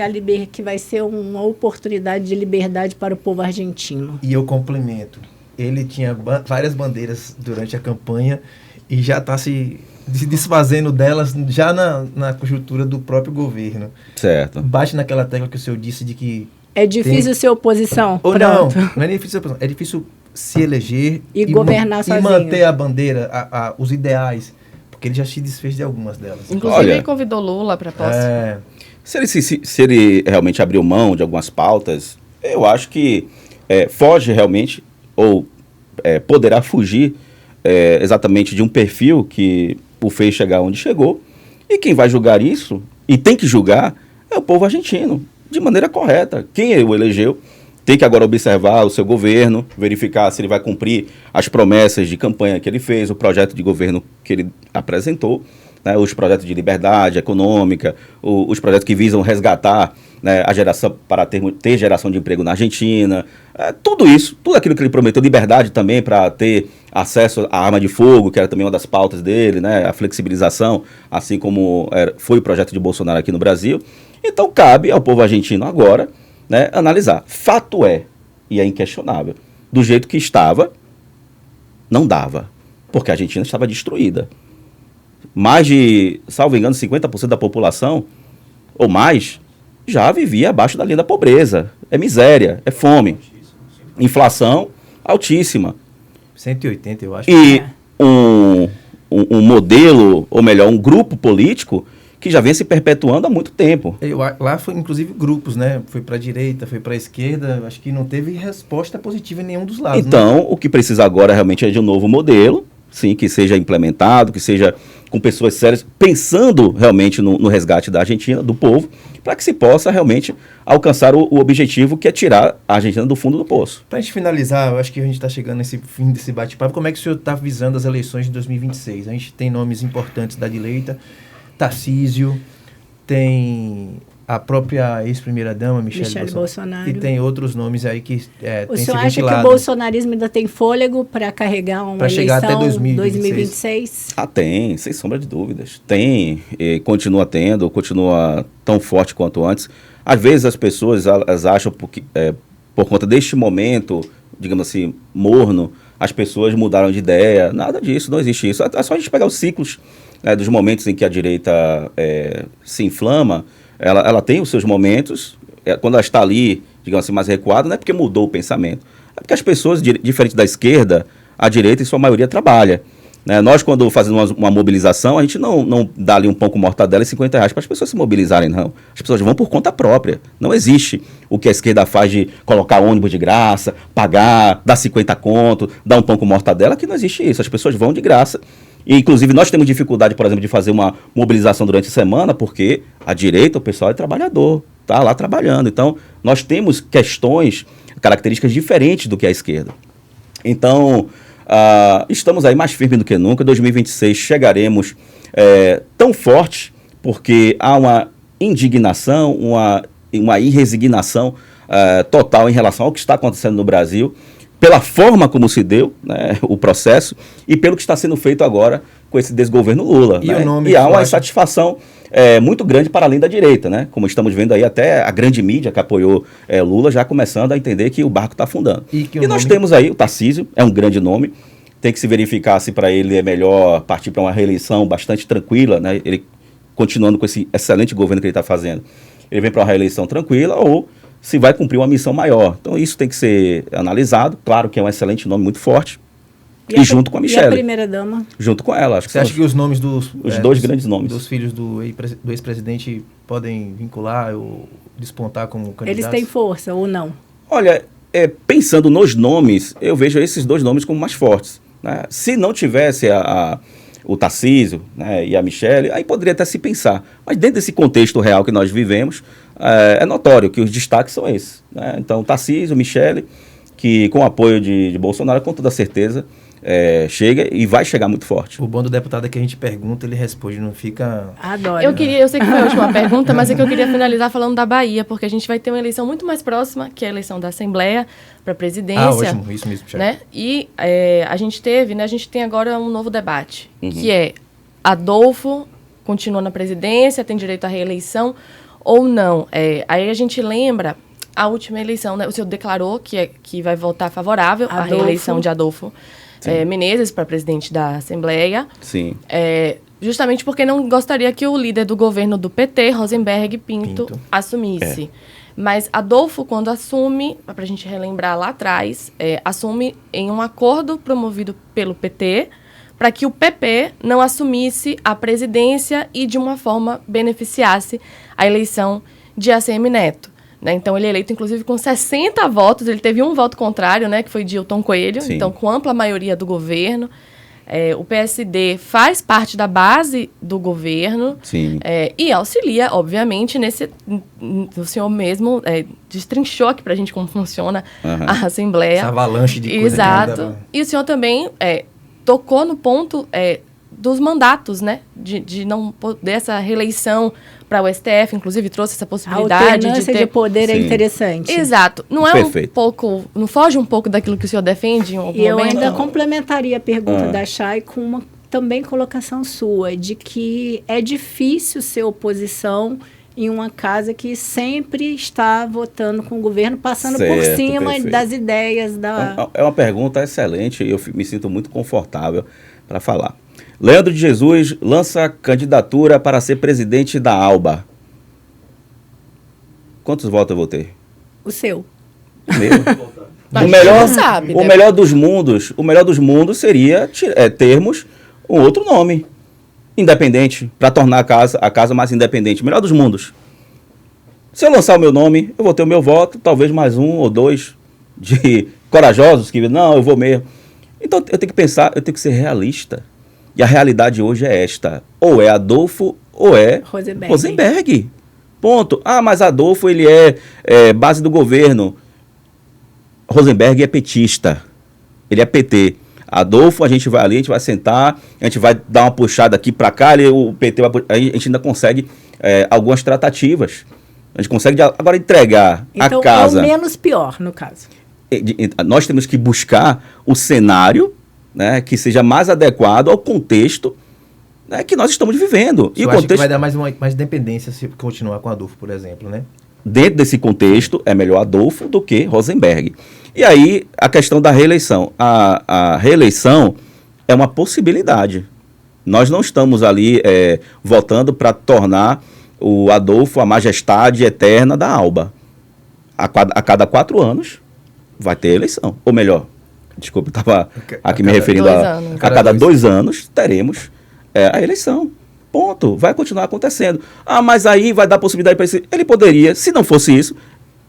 que vai ser uma oportunidade de liberdade para o povo argentino. E eu complemento. Ele tinha várias bandeiras durante a campanha e já está se desfazendo delas já na conjuntura do próprio governo. Certo. Bate naquela tecla que o senhor disse de que... É difícil ser oposição? Ou Pronto. não é difícil ser oposição. É difícil se eleger e governar sozinho. E manter a bandeira, os ideais, porque ele já se desfez de algumas delas. Inclusive, ele convidou Lula para a posse. Se ele realmente abriu mão de algumas pautas, eu acho que foge realmente, ou poderá fugir exatamente de um perfil que o fez chegar onde chegou, e quem vai julgar isso, e tem que julgar, é o povo argentino, de maneira correta. Quem o elegeu tem que agora observar o seu governo, verificar se ele vai cumprir as promessas de campanha que ele fez, o projeto de governo que ele apresentou, né, os projetos de liberdade econômica, os projetos que visam resgatar, né, a geração para ter geração de emprego na Argentina, tudo isso, tudo aquilo que ele prometeu, liberdade também para ter acesso à arma de fogo, que era também uma das pautas dele, né, a flexibilização, assim como foi o projeto de Bolsonaro aqui no Brasil. Então cabe ao povo argentino agora, né, analisar. Fato e é inquestionável, do jeito que estava, não dava, porque a Argentina estava destruída. Mais de, salvo engano, 50% da população, ou mais, já vivia abaixo da linha da pobreza. É miséria, é fome. Inflação altíssima. 180, eu acho. E um modelo, ou melhor, um grupo político que já vem se perpetuando há muito tempo. Lá foi, inclusive, grupos, né? Foi para a direita, foi para a esquerda. Acho que não teve resposta positiva em nenhum dos lados. Então, né? O que precisa agora realmente é de um novo modelo, sim, que seja implementado, que seja com pessoas sérias, pensando realmente no resgate da Argentina, do povo, para que se possa realmente alcançar o objetivo, que é tirar a Argentina do fundo do poço. Para a gente finalizar, eu acho que a gente está chegando nesse fim desse bate-papo. Como é que o senhor está visando as eleições de 2026? A gente tem nomes importantes da direita, Tarcísio, tem a própria ex-primeira-dama, Michele Bolsonaro. E tem outros nomes aí que o senhor acha que o bolsonarismo ainda tem fôlego para carregar uma eleição chegar até 2026? Tem, sem sombra de dúvidas. Tem, e continua tendo, continua tão forte quanto antes. Às vezes as pessoas elas acham porque, por conta deste momento, digamos assim, morno, as pessoas mudaram de ideia. Nada disso, não existe isso. É só a gente pegar os ciclos dos momentos em que a direita se inflama. Ela tem os seus momentos, quando ela está ali, digamos assim, mais recuada, não é porque mudou o pensamento, é porque as pessoas, diferente da esquerda, a direita, em sua maioria, trabalha. Né? Nós, quando fazemos uma mobilização, a gente não dá ali um pão com mortadela e R$50 para as pessoas se mobilizarem, não. As pessoas vão por conta própria. Não existe o que a esquerda faz de colocar ônibus de graça, pagar, dar 50 conto, dar um pão com mortadela, que não existe isso. As pessoas vão de graça. E, inclusive, nós temos dificuldade, por exemplo, de fazer uma mobilização durante a semana, porque a direita, o pessoal é trabalhador, está lá trabalhando. Então, nós temos características diferentes do que a esquerda. Então, estamos aí mais firmes do que nunca. Em 2026 chegaremos tão forte, porque há uma indignação, uma irresignação total em relação ao que está acontecendo no Brasil, pela forma como se deu, né, o processo, e pelo que está sendo feito agora com esse desgoverno Lula. E né? o nome E há que uma eu acho- insatisfação muito grande para além da direita, né? Como estamos vendo aí, até a grande mídia que apoiou Lula já começando a entender que o barco está afundando. E que o E nós nome- temos aí o Tarcísio, é um grande nome, tem que se verificar se para ele é melhor partir para uma reeleição bastante tranquila, né? Ele continuando com esse excelente governo que ele está fazendo. Ele vem para uma reeleição tranquila ou se vai cumprir uma missão maior. Então isso tem que ser analisado. Claro que é um excelente nome, muito forte. E junto com a E a Michelle. primeira-dama? Junto com ela. Acho que Você são acha que os nomes dos... os dois grandes nomes. Dos filhos do ex-presidente podem vincular ou despontar como candidatos? Eles têm força ou não? Olha, pensando nos nomes, eu vejo esses dois nomes como mais fortes. Né? Se não tivesse o Tarcísio, né, e a Michelle, aí poderia até se pensar. Mas dentro desse contexto real que nós vivemos, é notório que os destaques são esses. Né? Então, Tarcísio, Michelle, que com o apoio de Bolsonaro, com toda certeza, chega e vai chegar muito forte. O bom do deputado é que a gente pergunta, ele responde, não fica... Adoro. Eu sei que foi a última pergunta, mas é que eu queria finalizar falando da Bahia, porque a gente vai ter uma eleição muito mais próxima, que é a eleição da Assembleia para a presidência. ótimo, isso mesmo, Thiago. Né? E a gente tem agora um novo debate, que é Adolfo continua na presidência, tem direito à reeleição ou não. Aí a gente lembra a última eleição, né? O senhor declarou que vai votar favorável à reeleição de Adolfo Menezes para presidente da Assembleia. Sim. Justamente porque não gostaria que o líder do governo do PT, Rosenberg Pinto. Assumisse. Mas Adolfo, quando assume, para a gente relembrar lá atrás, assume em um acordo promovido pelo PT para que o PP não assumisse a presidência e, de uma forma, beneficiasse a eleição de ACM Neto. Né? Então, ele é eleito, inclusive, com 60 votos. Ele teve um voto contrário, né, que foi de Hilton Coelho. Sim. Então, com ampla maioria do governo. O PSD faz parte da base do governo. Sim. E auxilia, obviamente, o senhor mesmo destrinchou aqui pra gente como funciona a Assembleia. Essa avalanche de coisa. Exato. E o senhor também tocou no ponto dos mandatos, né? De não poder essa reeleição para o STF, inclusive trouxe essa A possibilidade alternância de poder é Sim. interessante. Exato. Não é Perfeito. não foge um pouco daquilo que o senhor defende em algum E eu momento? ainda complementaria a pergunta da Chay com uma também colocação sua, de que é difícil ser oposição em uma casa que sempre está votando com o governo, passando por Certo, cima perfeito. das ideias da... É uma pergunta excelente e eu me sinto muito confortável para falar. Leandro de Jesus lança candidatura para ser presidente da ALBA. Quantos votos eu vou ter? O seu. Meu. A gente não sabe, o né? melhor dos mundos seria termos um outro nome independente para tornar a casa mais independente. O melhor dos mundos. Se eu lançar o meu nome, eu vou ter o meu voto, talvez mais um ou dois de corajosos que não, eu vou mesmo. Então eu tenho que pensar, eu tenho que ser realista. E a realidade hoje é esta: ou é Adolfo ou é Rosenberg. Ponto. Ah, mas Adolfo ele é base do governo. Rosenberg é petista. Ele é PT. Adolfo, a gente vai ali, a gente vai sentar, a gente vai dar uma puxada aqui para cá, o PT vai, a gente ainda consegue algumas tratativas. A gente consegue agora entregar então, a casa. é o menos pior, no caso. Nós temos que buscar o cenário, né, que seja mais adequado ao contexto, né, que nós estamos vivendo. E o contexto que vai dar mais dependência se continuar com Adolfo, por exemplo, né? Dentro desse contexto, é melhor Adolfo do que Rosenberg. E aí, a questão da reeleição. A reeleição é uma possibilidade. Nós não estamos ali votando para tornar o Adolfo a majestade eterna da ALBA. A cada 4 anos vai ter eleição. Ou melhor, desculpa, eu estava aqui me referindo a cada 2 anos teremos a eleição. Ponto. Vai continuar acontecendo. Ah, mas aí vai dar possibilidade para esse... Ele poderia, se não fosse isso,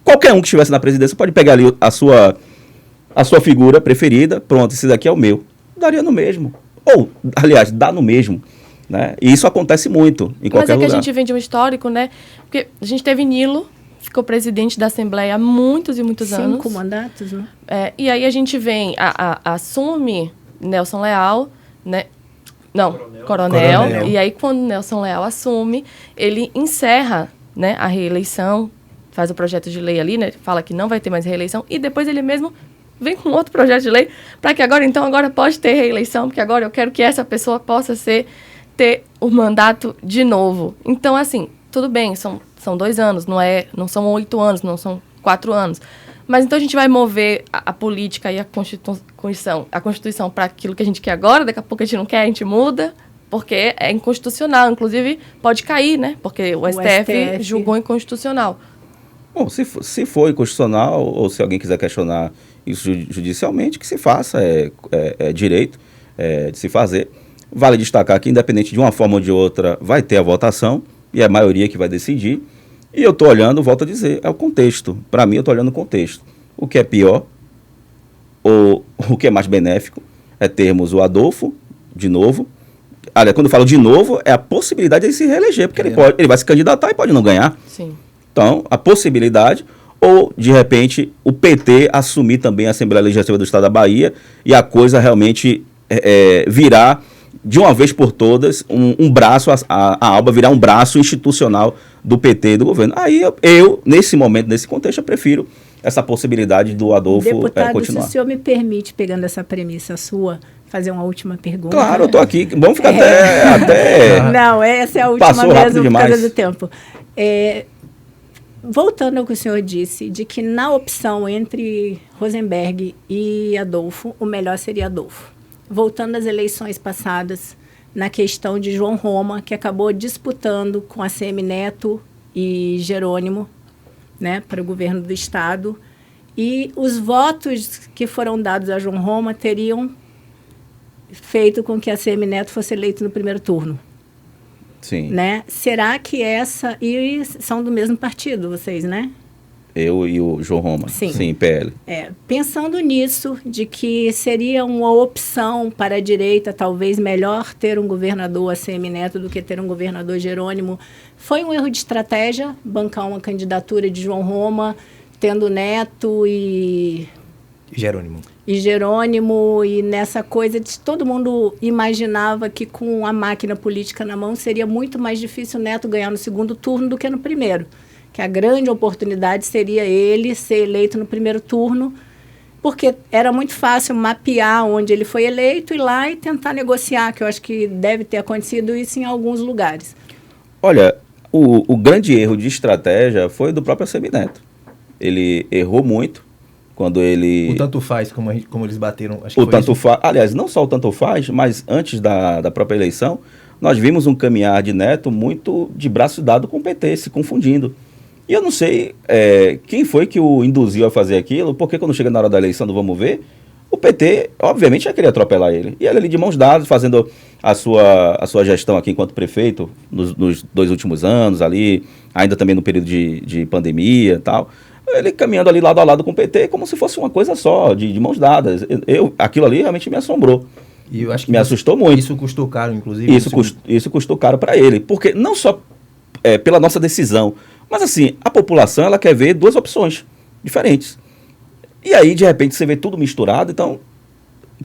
qualquer um que estivesse na presidência pode pegar ali a sua figura preferida, pronto, esse daqui é o meu. Daria no mesmo. Ou, aliás, dá no mesmo. Né? E isso acontece muito em qualquer lugar. Mas que a gente vem de um histórico, né? Porque a gente teve Nilo, ficou presidente da Assembleia há muitos e muitos anos. 5 mandatos, né? E aí a gente vem, assume Nelson Leal, né? Não, Coronel. E aí, quando Nelson Leal assume, ele encerra, né, a reeleição, faz o projeto de lei ali, né? Fala que não vai ter mais reeleição, e depois ele mesmo vem com outro projeto de lei, para que agora pode ter reeleição, porque agora eu quero que essa pessoa possa ter o mandato de novo. Então, assim, tudo bem, são 2 anos, não são 8 anos, não são 4 anos. Mas então a gente vai mover a política e a Constituição para aquilo que a gente quer agora, daqui a pouco a gente não quer, a gente muda, porque é inconstitucional. Inclusive, pode cair, né? Porque o STF julgou inconstitucional. Bom, se for inconstitucional, ou se alguém quiser questionar isso judicialmente, que se faça, é direito de se fazer. Vale destacar que, independente de uma forma ou de outra, vai ter a votação, e é a maioria que vai decidir. E eu estou olhando, volto a dizer, é o contexto. Para mim, eu estou olhando o contexto. O que é pior, ou o que é mais benéfico, é termos o Adolfo, de novo. Aliás, quando eu falo de novo, é a possibilidade de ele se reeleger, porque ele vai se candidatar e pode não ganhar. Sim. Então, a possibilidade, ou, de repente, o PT assumir também a Assembleia Legislativa do Estado da Bahia e a coisa realmente virar, de uma vez por todas, um braço, a ALBA virar um braço institucional do PT e do governo. Aí eu, nesse momento, nesse contexto, eu prefiro essa possibilidade do Adolfo Deputado, continuar. se o senhor me permite, pegando essa premissa sua, fazer uma última pergunta. Claro, eu estou aqui. Vamos ficar até... Não, essa é a última Passou rápido mesmo por causa demais. do tempo. Voltando ao que o senhor disse, de que na opção entre Rosenberg e Adolfo, o melhor seria Adolfo. Voltando às eleições passadas, na questão de João Roma, que acabou disputando com a ACM Neto e Jerônimo, né, para o governo do Estado, e os votos que foram dados a João Roma teriam feito com que a ACM Neto fosse eleito no primeiro turno. Sim. Né? Será que essa... E são do mesmo partido, vocês, né? Eu e o João Roma. Sim, PL. Pensando nisso, de que seria uma opção para a direita, talvez melhor ter um governador ACM Neto do que ter um governador Jerônimo, foi um erro de estratégia bancar uma candidatura de João Roma, tendo Neto e Jerônimo, e nessa coisa de todo mundo imaginava que com a máquina política na mão seria muito mais difícil o Neto ganhar no segundo turno do que no primeiro. Que a grande oportunidade seria ele ser eleito no primeiro turno, porque era muito fácil mapear onde ele foi eleito, ir lá e tentar negociar, que eu acho que deve ter acontecido isso em alguns lugares. Olha, o grande erro de estratégia foi do próprio ACM Neto. Ele errou muito quando ele... O tanto faz, como eles bateram... Acho que o tanto faz, aliás, não só o tanto faz, mas antes da própria eleição, nós vimos um caminhar de Neto muito de braço dado com o PT, se confundindo. E eu não sei quem foi que o induziu a fazer aquilo, porque quando chega na hora da eleição do Vamos Ver, o PT, obviamente, ia querer atropelar ele. E ele ali de mãos dadas, fazendo a sua gestão aqui enquanto prefeito, nos 2 últimos anos ali, ainda também no período de pandemia e tal. Ele caminhando ali lado a lado com o PT, como se fosse uma coisa só, de mãos dadas. Aquilo ali realmente me assombrou. E eu acho que me assustou muito. Isso custou caro, inclusive. Isso custou caro para ele. Porque não só pela nossa decisão, mas assim, a população ela quer ver 2 opções diferentes. E aí, de repente, você vê tudo misturado. Então,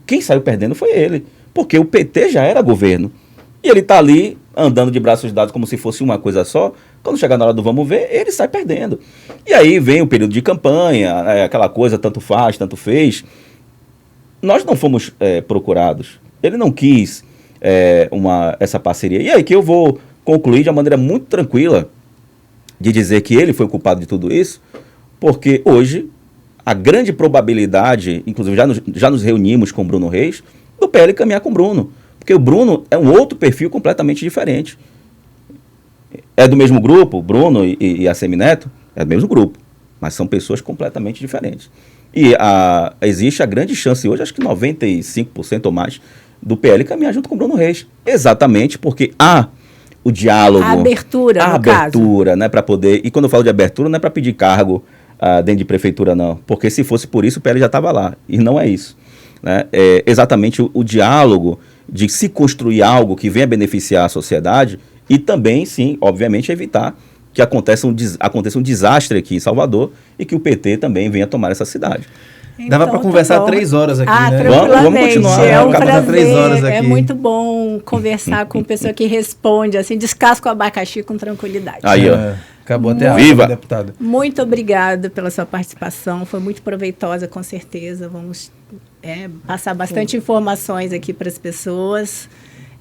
quem saiu perdendo foi ele. Porque o PT já era governo. E ele está ali, andando de braços dados como se fosse uma coisa só. Quando chegar na hora do Vamos Ver, ele sai perdendo. E aí vem o período de campanha, aquela coisa, tanto faz, tanto fez. Nós não fomos procurados. Ele não quis essa parceria. E aí que eu vou concluir de uma maneira muito tranquila de dizer que ele foi o culpado de tudo isso, porque hoje a grande probabilidade, inclusive já nos reunimos com o Bruno Reis, do PL caminhar com o Bruno. Porque o Bruno é um outro perfil completamente diferente. É do mesmo grupo, Bruno e a ACM Neto, é do mesmo grupo, mas são pessoas completamente diferentes. E existe a grande chance hoje, acho que 95% ou mais, do PL caminhar junto com o Bruno Reis. Exatamente porque há o diálogo. A abertura, a abertura, né, para poder... E quando eu falo de abertura, não é para pedir cargo dentro de prefeitura, não. Porque se fosse por isso, o PL já estava lá. E não é isso. Né? É exatamente o diálogo de se construir algo que venha beneficiar a sociedade e também, sim, obviamente, evitar que aconteça um desastre aqui em Salvador e que o PT também venha tomar essa cidade. Então, dava para conversar 3 horas aqui, né? Vamos continuar. É um prazer, 3 horas aqui. É muito bom conversar com pessoa que responde, assim, descasca o abacaxi com tranquilidade. Aí, ó. Acabou até a Viva! água, deputado. Muito obrigada pela sua participação, foi muito proveitosa, com certeza. Vamos passar bastante informações aqui para as pessoas.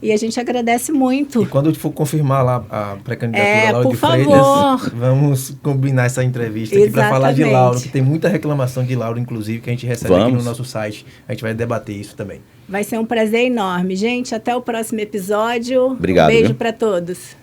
E a gente agradece muito. E quando for confirmar lá a pré-candidatura Laura por de Freitas, favor. vamos combinar essa entrevista aqui para falar de Exatamente. Laura, que tem muita reclamação de Laura, inclusive, que a gente recebe aqui no Vamos. nosso site. A gente vai debater isso também. Vai ser um prazer enorme. Gente, até o próximo episódio. Obrigado, Um beijo viu? para todos.